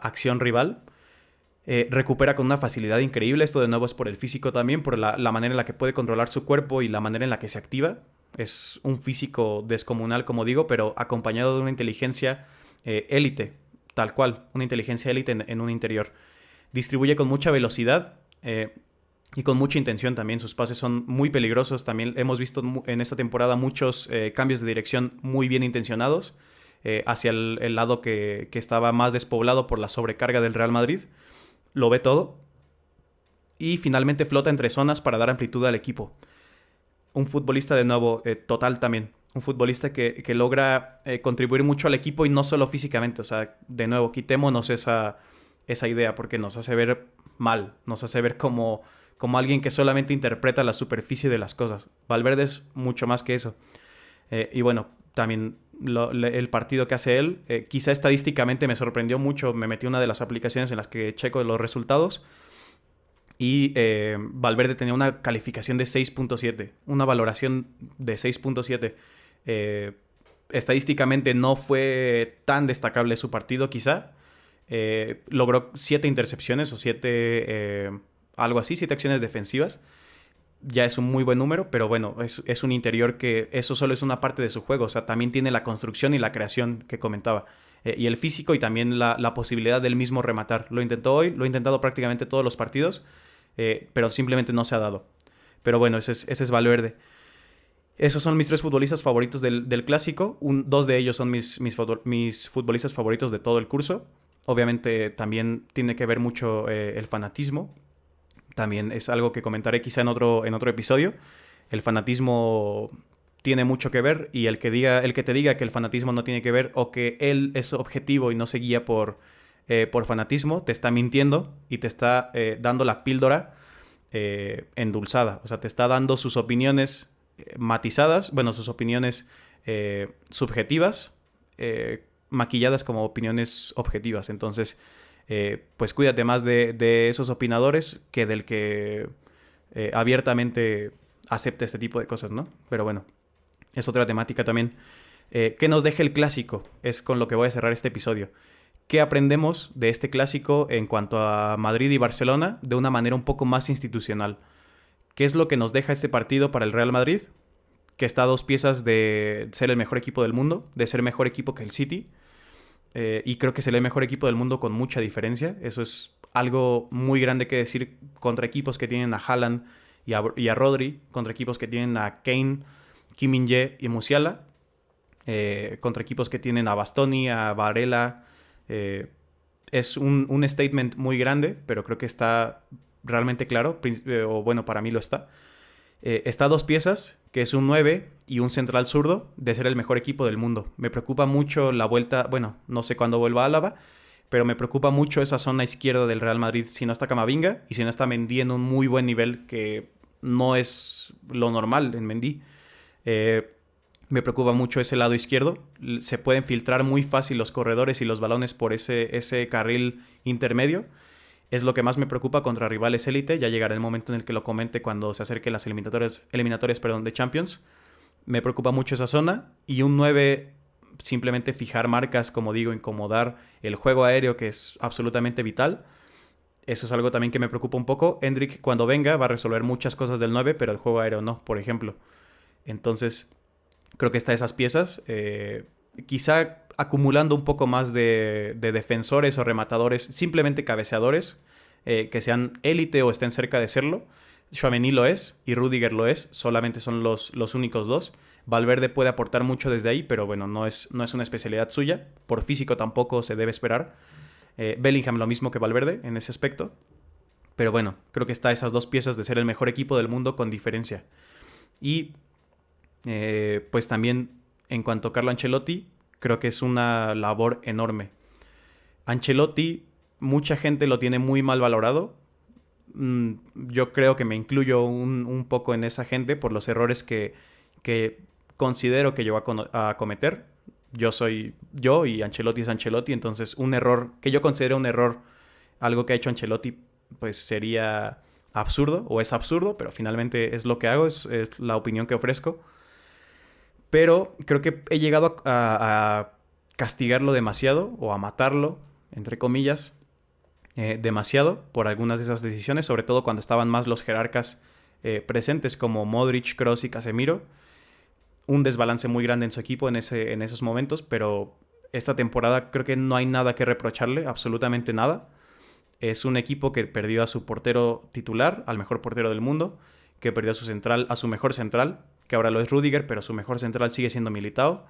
acción rival. Recupera con una facilidad increíble. Esto de nuevo es por el físico también, por la manera en la que puede controlar su cuerpo y la manera en la que se activa. Es un físico descomunal, como digo, pero acompañado de una inteligencia élite, tal cual, una inteligencia élite en un interior. Distribuye con mucha velocidad y con mucha intención también. Sus pases son muy peligrosos. También hemos visto en esta temporada muchos cambios de dirección muy bien intencionados hacia el lado que estaba más despoblado por la sobrecarga del Real Madrid. Lo ve todo y finalmente flota entre zonas para dar amplitud al equipo. Un futbolista de nuevo total también. Un futbolista que logra contribuir mucho al equipo y no solo físicamente. O sea, de nuevo, quitémonos esa idea porque nos hace ver mal. Nos hace ver como alguien que solamente interpreta la superficie de las cosas. Valverde es mucho más que eso. Y bueno, también el partido que hace él, quizá estadísticamente me sorprendió mucho. Me metí una de las aplicaciones en las que checo los resultados y Valverde tenía una calificación de 6.7, una valoración de 6.7. Estadísticamente no fue tan destacable su partido quizá. Logró 7 intercepciones o 7, algo así, 7 acciones defensivas. Ya es un muy buen número, pero bueno, es un interior que eso solo es una parte de su juego. O sea, también tiene la construcción y la creación que comentaba. Y el físico y también la posibilidad del mismo rematar. Lo intentó hoy, lo ha intentado prácticamente todos los partidos, pero simplemente no se ha dado. Pero bueno, ese es Valverde. Esos son mis 3 futbolistas favoritos del clásico. 2 de ellos son mis futbolistas favoritos de todo el curso. Obviamente también tiene que ver mucho el fanatismo. También es algo que comentaré quizá en otro episodio. El fanatismo tiene mucho que ver y el que te diga que el fanatismo no tiene que ver o que él es objetivo y no se guía por fanatismo, te está mintiendo y te está dando la píldora endulzada. O sea, te está dando sus opiniones matizadas, bueno, sus opiniones subjetivas, maquilladas como opiniones objetivas. Entonces, pues cuídate más de esos opinadores que del que abiertamente acepte este tipo de cosas, ¿no? Pero bueno, es otra temática también. ¿Qué nos deja el clásico? Es con lo que voy a cerrar este episodio. ¿Qué aprendemos de este clásico en cuanto a Madrid y Barcelona de una manera un poco más institucional? ¿Qué es lo que nos deja este partido para el Real Madrid? Que está a 2 piezas de ser el mejor equipo del mundo, de ser mejor equipo que el City. Y creo que es el mejor equipo del mundo con mucha diferencia. Eso es algo muy grande que decir contra equipos que tienen a Haaland y a Rodri, contra equipos que tienen a Kane, Kim Min-jae y Musiala, contra equipos que tienen a Bastoni, a Varela. Es un statement muy grande, pero creo que está realmente claro, o bueno, para mí lo está. Está a 2 piezas, que es un 9 y un central zurdo, de ser el mejor equipo del mundo. Me preocupa mucho la vuelta, bueno, no sé cuándo vuelva Álava, pero me preocupa mucho esa zona izquierda del Real Madrid si no está Camavinga y si no está Mendy en un muy buen nivel, que no es lo normal en Mendy. Me preocupa mucho ese lado izquierdo. Se pueden filtrar muy fácil los corredores y los balones por ese carril intermedio. Es lo que más me preocupa contra rivales élite. Ya llegará el momento en el que lo comente cuando se acerquen las eliminatorias de Champions. Me preocupa mucho esa zona. Y un 9, simplemente fijar marcas, como digo, incomodar el juego aéreo, que es absolutamente vital. Eso es algo también que me preocupa un poco. Endrick, cuando venga, va a resolver muchas cosas del 9, pero el juego aéreo no, por ejemplo. Entonces, creo que está esas piezas. Quizá acumulando un poco más de defensores o rematadores, simplemente cabeceadores, que sean élite o estén cerca de serlo. Tchouaméni lo es y Rudiger lo es, solamente son los únicos 2. Valverde puede aportar mucho desde ahí, pero bueno, no es una especialidad suya. Por físico tampoco se debe esperar. Bellingham lo mismo que Valverde en ese aspecto. Pero bueno, creo que está esas 2 piezas de ser el mejor equipo del mundo con diferencia. Y pues también en cuanto a Carlo Ancelotti, creo que es una labor enorme. Ancelotti, mucha gente lo tiene muy mal valorado. Yo creo que me incluyo un poco en esa gente por los errores que considero que llegó a cometer. Yo soy yo y Ancelotti es Ancelotti, entonces un error que yo considero un error, algo que ha hecho Ancelotti, pues sería absurdo o es absurdo, pero finalmente es lo que hago, es la opinión que ofrezco. Pero creo que he llegado a castigarlo demasiado o a matarlo, entre comillas, demasiado por algunas de esas decisiones, sobre todo cuando estaban más los jerarcas presentes como Modric, Kroos y Casemiro. Un desbalance muy grande en su equipo en esos momentos, pero esta temporada creo que no hay nada que reprocharle, absolutamente nada. Es un equipo que perdió a su portero titular, al mejor portero del mundo, que perdió a su mejor central, que ahora lo es Rudiger, pero su mejor central sigue siendo Militao.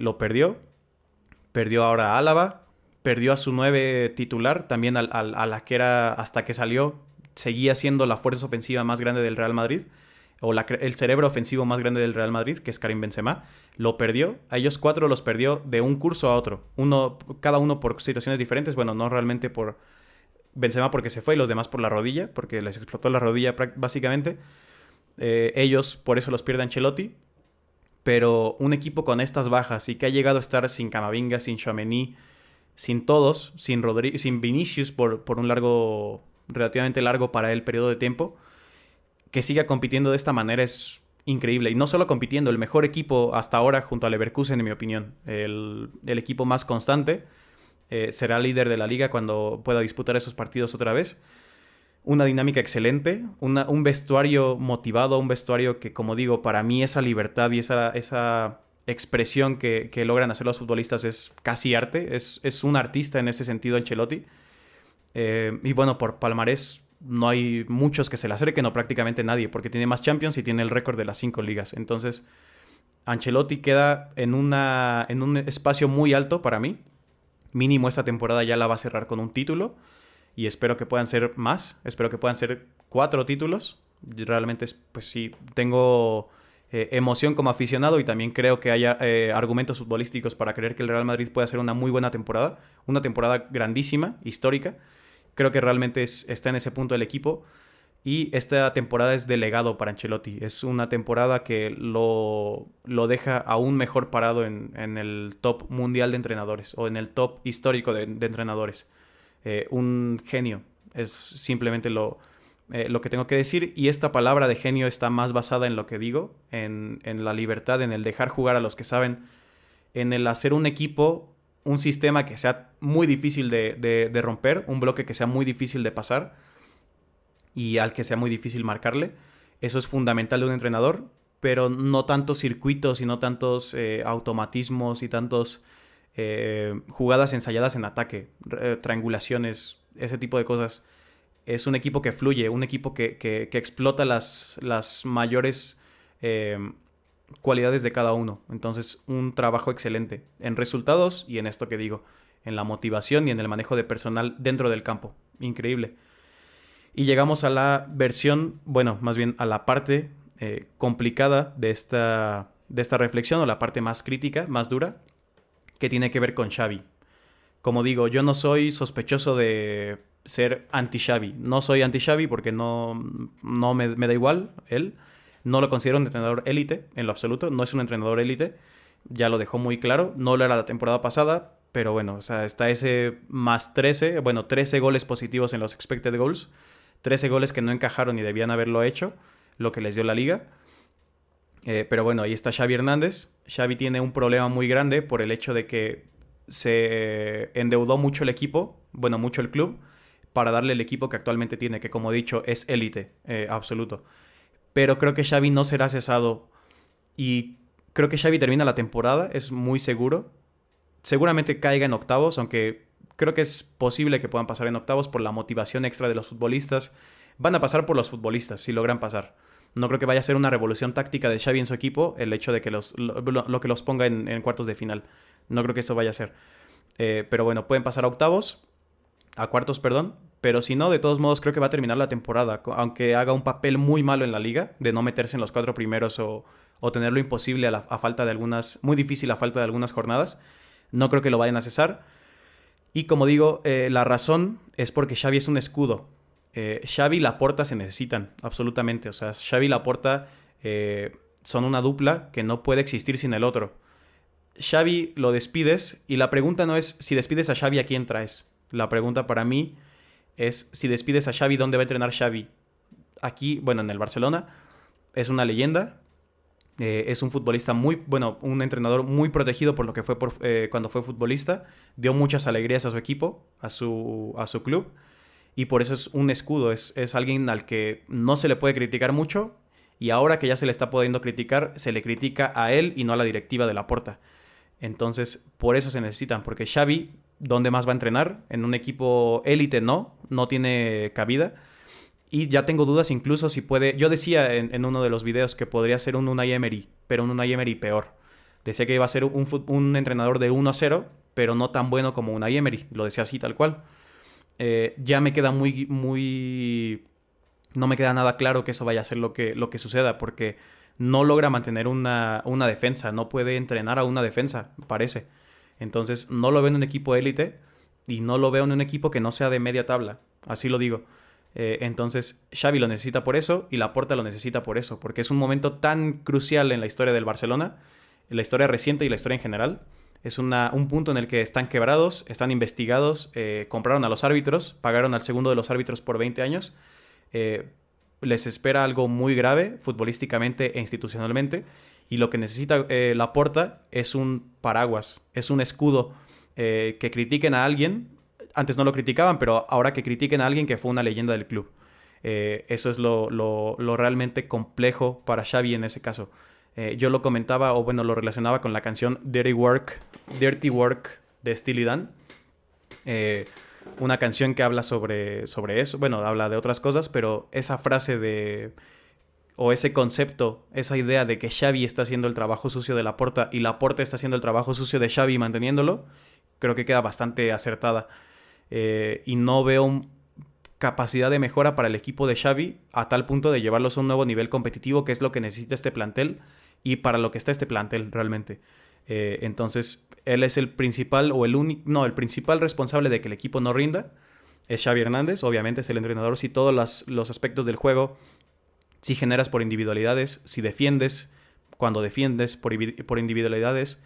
Lo perdió. Perdió ahora a Álava. Perdió a su 9 titular, también a la que era hasta que salió, seguía siendo la fuerza ofensiva más grande del Real Madrid, o el cerebro ofensivo más grande del Real Madrid, que es Karim Benzema. Lo perdió. A ellos 4 los perdió de un curso a otro. Cada uno por situaciones diferentes. Bueno, no realmente por Benzema porque se fue y los demás por la rodilla, porque les explotó la rodilla básicamente. Ellos por eso los pierde Ancelotti. Pero un equipo con estas bajas y que ha llegado a estar sin Camavinga, sin Tchouaméni, sin todos, sin Vinicius por un relativamente largo para él periodo de tiempo, que siga compitiendo de esta manera es increíble. Y no solo compitiendo, el mejor equipo hasta ahora junto al Leverkusen, en mi opinión. El equipo más constante. Será líder de la liga cuando pueda disputar esos partidos otra vez. Una dinámica excelente, un vestuario motivado, un vestuario que, como digo, para mí esa libertad y esa expresión que logran hacer los futbolistas es casi arte. Es un artista en ese sentido Ancelotti. Y bueno, por palmarés no hay muchos que se le acerquen o prácticamente nadie, porque tiene más Champions y tiene el récord de las 5 ligas. Entonces, Ancelotti queda en un espacio muy alto para mí. Mínimo esta temporada ya la va a cerrar con un título. Y espero que puedan ser más. Espero que puedan ser 4 títulos. Realmente, pues sí, tengo emoción como aficionado y también creo que haya argumentos futbolísticos para creer que el Real Madrid puede hacer una muy buena temporada. Una temporada grandísima, histórica. Creo que realmente está en ese punto el equipo. Y esta temporada es de legado para Ancelotti. Es una temporada que lo deja aún mejor parado en el top mundial de entrenadores o en el top histórico de entrenadores. Un genio. Es simplemente lo que tengo que decir. Y esta palabra de genio está más basada en lo que digo, en la libertad, en el dejar jugar a los que saben, en el hacer un equipo, un sistema que sea muy difícil de romper, un bloque que sea muy difícil de pasar y al que sea muy difícil marcarle. Eso es fundamental de un entrenador, pero no tantos circuitos y no tantos automatismos y tantos jugadas ensayadas en ataque, triangulaciones, ese tipo de cosas. Es un equipo que fluye, un equipo que explota las mayores cualidades de cada uno. Entonces, un trabajo excelente en resultados y en esto que digo, en la motivación y en el manejo de personal dentro del campo. Increíble. Y llegamos a la versión, bueno, más bien a la parte complicada de esta reflexión, o la parte más crítica, más dura, que tiene que ver con Xavi. Como digo, yo no soy sospechoso de ser anti-Xavi. No soy anti-Xavi porque no me da igual él. No lo considero un entrenador élite, en lo absoluto. No es un entrenador élite. Ya lo dejó muy claro. No lo era la temporada pasada, pero bueno, o sea, está ese más 13, bueno, 13 goles positivos en los expected goals. 13 goles que no encajaron y debían haberlo hecho, lo que les dio la liga. Pero bueno, ahí está Xavi Hernández. Xavi tiene un problema muy grande por el hecho de que se endeudó mucho el equipo, bueno, mucho el club, para darle el equipo que actualmente tiene, que como he dicho es élite, absoluto. Pero creo que Xavi no será cesado y creo que Xavi termina la temporada, es muy seguro. Seguramente caiga en octavos, aunque creo que es posible que puedan pasar en octavos por la motivación extra de los futbolistas. Van a pasar por los futbolistas, si logran pasar. No creo que vaya a ser una revolución táctica de Xavi en su equipo el hecho de que lo que los ponga en cuartos de final. No creo que eso vaya a ser. Pero bueno, pueden pasar a cuartos, perdón. Pero si no, de todos modos creo que va a terminar la temporada. Aunque haga un papel muy malo en la liga, de no meterse en los 4 primeros o o tenerlo imposible a falta de algunas, muy difícil a falta de algunas jornadas. No creo que lo vayan a cesar. Y como digo, la razón es porque Xavi es un escudo. Xavi y Laporta se necesitan, absolutamente. O sea, Xavi y Laporta son una dupla que no puede existir sin el otro. Xavi lo despides y la pregunta no es si despides a Xavi, ¿a quién traes? La pregunta para mí es si despides a Xavi, ¿dónde va a entrenar Xavi? Aquí, bueno, en el Barcelona, es una leyenda. Es un futbolista muy, bueno, un entrenador muy protegido por lo que fue cuando fue futbolista. Dio muchas alegrías a su equipo, a su club. Y por eso es un escudo. Es alguien al que no se le puede criticar mucho. Y ahora que ya se le está pudiendo criticar, se le critica a él y no a la directiva de Laporta. Entonces, por eso se necesitan. Porque Xavi, ¿dónde más va a entrenar? En un equipo élite no tiene cabida. Y ya tengo dudas incluso si puede... Yo decía en uno de los videos que podría ser un Unai Emery, pero un Unai Emery peor. Decía que iba a ser un entrenador de 1-0, pero no tan bueno como Unai Emery. Lo decía así, tal cual. Ya me queda muy... No me queda nada claro que eso vaya a ser lo que suceda, porque no logra mantener una defensa. No puede entrenar a una defensa, parece. Entonces, no lo veo en un equipo élite y no lo veo en un equipo que no sea de media tabla. Así lo digo. Entonces Xavi lo necesita por eso y Laporta lo necesita por eso, porque es un momento tan crucial en la historia del Barcelona, en la historia reciente y la historia en general. Es un punto en el que están quebrados, están investigados, compraron a los árbitros, pagaron al segundo de los árbitros por 20 años. Les espera algo muy grave futbolísticamente e institucionalmente, y lo que necesita Laporta es un paraguas, es un escudo. Que critiquen a alguien. Antes no lo criticaban, pero ahora que critiquen a alguien que fue una leyenda del club. Eso es lo realmente complejo para Xavi en ese caso. Yo lo comentaba, o bueno, lo relacionaba con la canción Dirty Work de Steely Dan. Una canción que habla sobre eso. Bueno, habla de otras cosas, pero esa frase o ese concepto, esa idea de que Xavi está haciendo el trabajo sucio de Laporta y Laporta está haciendo el trabajo sucio de Xavi manteniéndolo, creo que queda bastante acertada. Y no veo capacidad de mejora para el equipo de Xavi a tal punto de llevarlos a un nuevo nivel competitivo, que es lo que necesita este plantel y para lo que está este plantel realmente. Entonces, él es el principal el principal responsable de que el equipo no rinda. Es Xavi Hernández, obviamente es el entrenador. Si todos los aspectos del juego, si generas por individualidades, si defiendes, cuando defiendes por individualidades,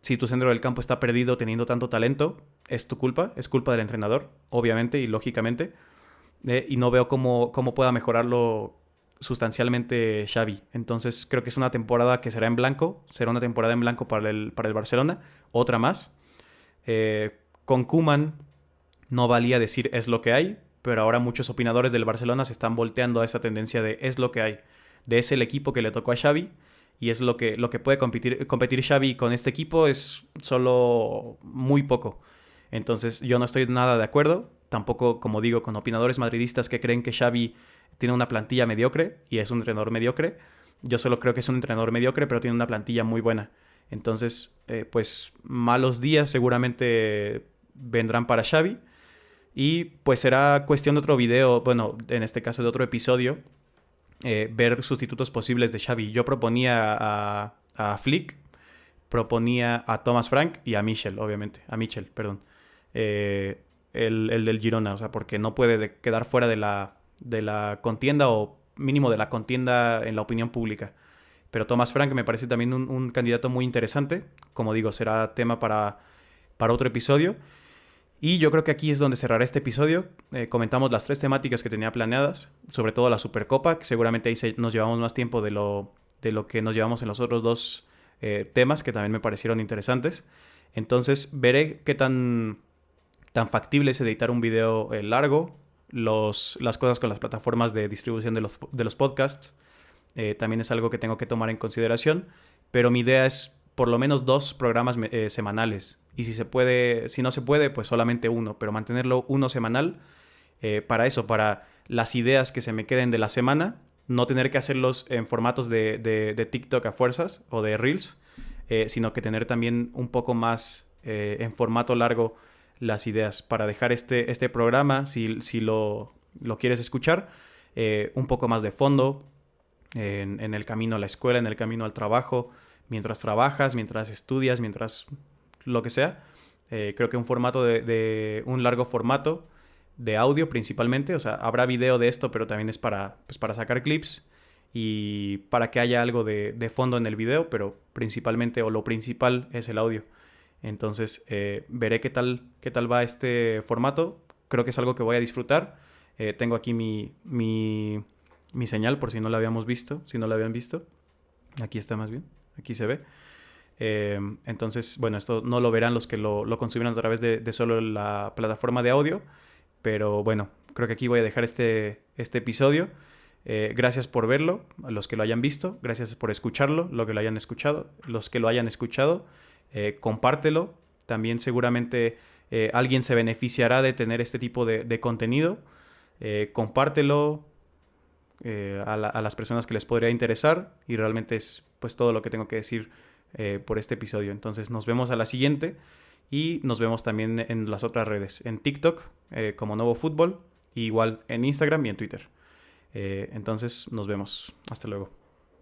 si tu centro del campo está perdido teniendo tanto talento, es tu culpa, es culpa del entrenador, obviamente y lógicamente. Y no veo cómo pueda mejorarlo sustancialmente Xavi. Entonces creo que es una temporada que será en blanco, será una temporada en blanco para el Barcelona, otra más. Con Koeman no valía decir es lo que hay, pero ahora muchos opinadores del Barcelona se están volteando a esa tendencia de es lo que hay, de es el equipo que le tocó a Xavi. Y es lo que puede competir Xavi con este equipo es solo muy poco. Entonces yo no estoy nada de acuerdo. Tampoco, como digo, con opinadores madridistas que creen que Xavi tiene una plantilla mediocre y es un entrenador mediocre. Yo solo creo que es un entrenador mediocre, pero tiene una plantilla muy buena. Entonces, pues malos días seguramente vendrán para Xavi. Y pues será cuestión de otro video, bueno, en este caso de otro episodio, ver sustitutos posibles de Xavi. Yo proponía a Flick, proponía a Thomas Frank y a Michel, obviamente. A Michel, perdón. El del Girona, o sea, porque no puede quedar fuera de la contienda o mínimo de la contienda en la opinión pública. Pero Thomas Frank me parece también un candidato muy interesante. Como digo, será tema para otro episodio. Y yo creo que aquí es donde cerrará este episodio. Comentamos las 3 temáticas que tenía planeadas, sobre todo la Supercopa, que seguramente ahí nos llevamos más tiempo de lo que nos llevamos en los otros 2 temas, que también me parecieron interesantes. Entonces veré qué tan factible es editar un video largo, las cosas con las plataformas de distribución de los podcasts. También es algo que tengo que tomar en consideración, pero mi idea es por lo menos 2 programas semanales. Y si no se puede, pues solamente 1, pero mantenerlo 1 semanal para eso, para las ideas que se me queden de la semana, no tener que hacerlos en formatos de TikTok a fuerzas o de Reels, sino que tener también un poco más en formato largo las ideas para dejar este programa, si lo quieres escuchar, un poco más de fondo, en el camino a la escuela, en el camino al trabajo, mientras trabajas, mientras estudias, mientras lo que sea. Creo que un formato de un largo formato de audio principalmente, o sea, habrá video de esto, pero también es pues para sacar clips y para que haya algo de fondo en el video, pero principalmente, o lo principal, es el audio. Entonces, veré qué tal va este formato. Creo que es algo que voy a disfrutar. Tengo aquí mi señal, por si no la habíamos visto, si no la habían visto. Aquí está más bien, aquí se ve. Entonces, bueno, esto no lo verán los que lo consumen a través de solo la plataforma de audio, pero bueno, creo que aquí voy a dejar este episodio. Gracias por verlo, a los que lo hayan visto, gracias por escucharlo, los que lo hayan escuchado, compártelo. También seguramente alguien se beneficiará de tener este tipo de contenido. Compártelo a las personas que les podría interesar, y realmente es pues todo lo que tengo que decir por este episodio. Entonces nos vemos a la siguiente y nos vemos también en las otras redes, en TikTok como Nuevo Fútbol, y igual en Instagram y en Twitter. Entonces nos vemos. Hasta luego.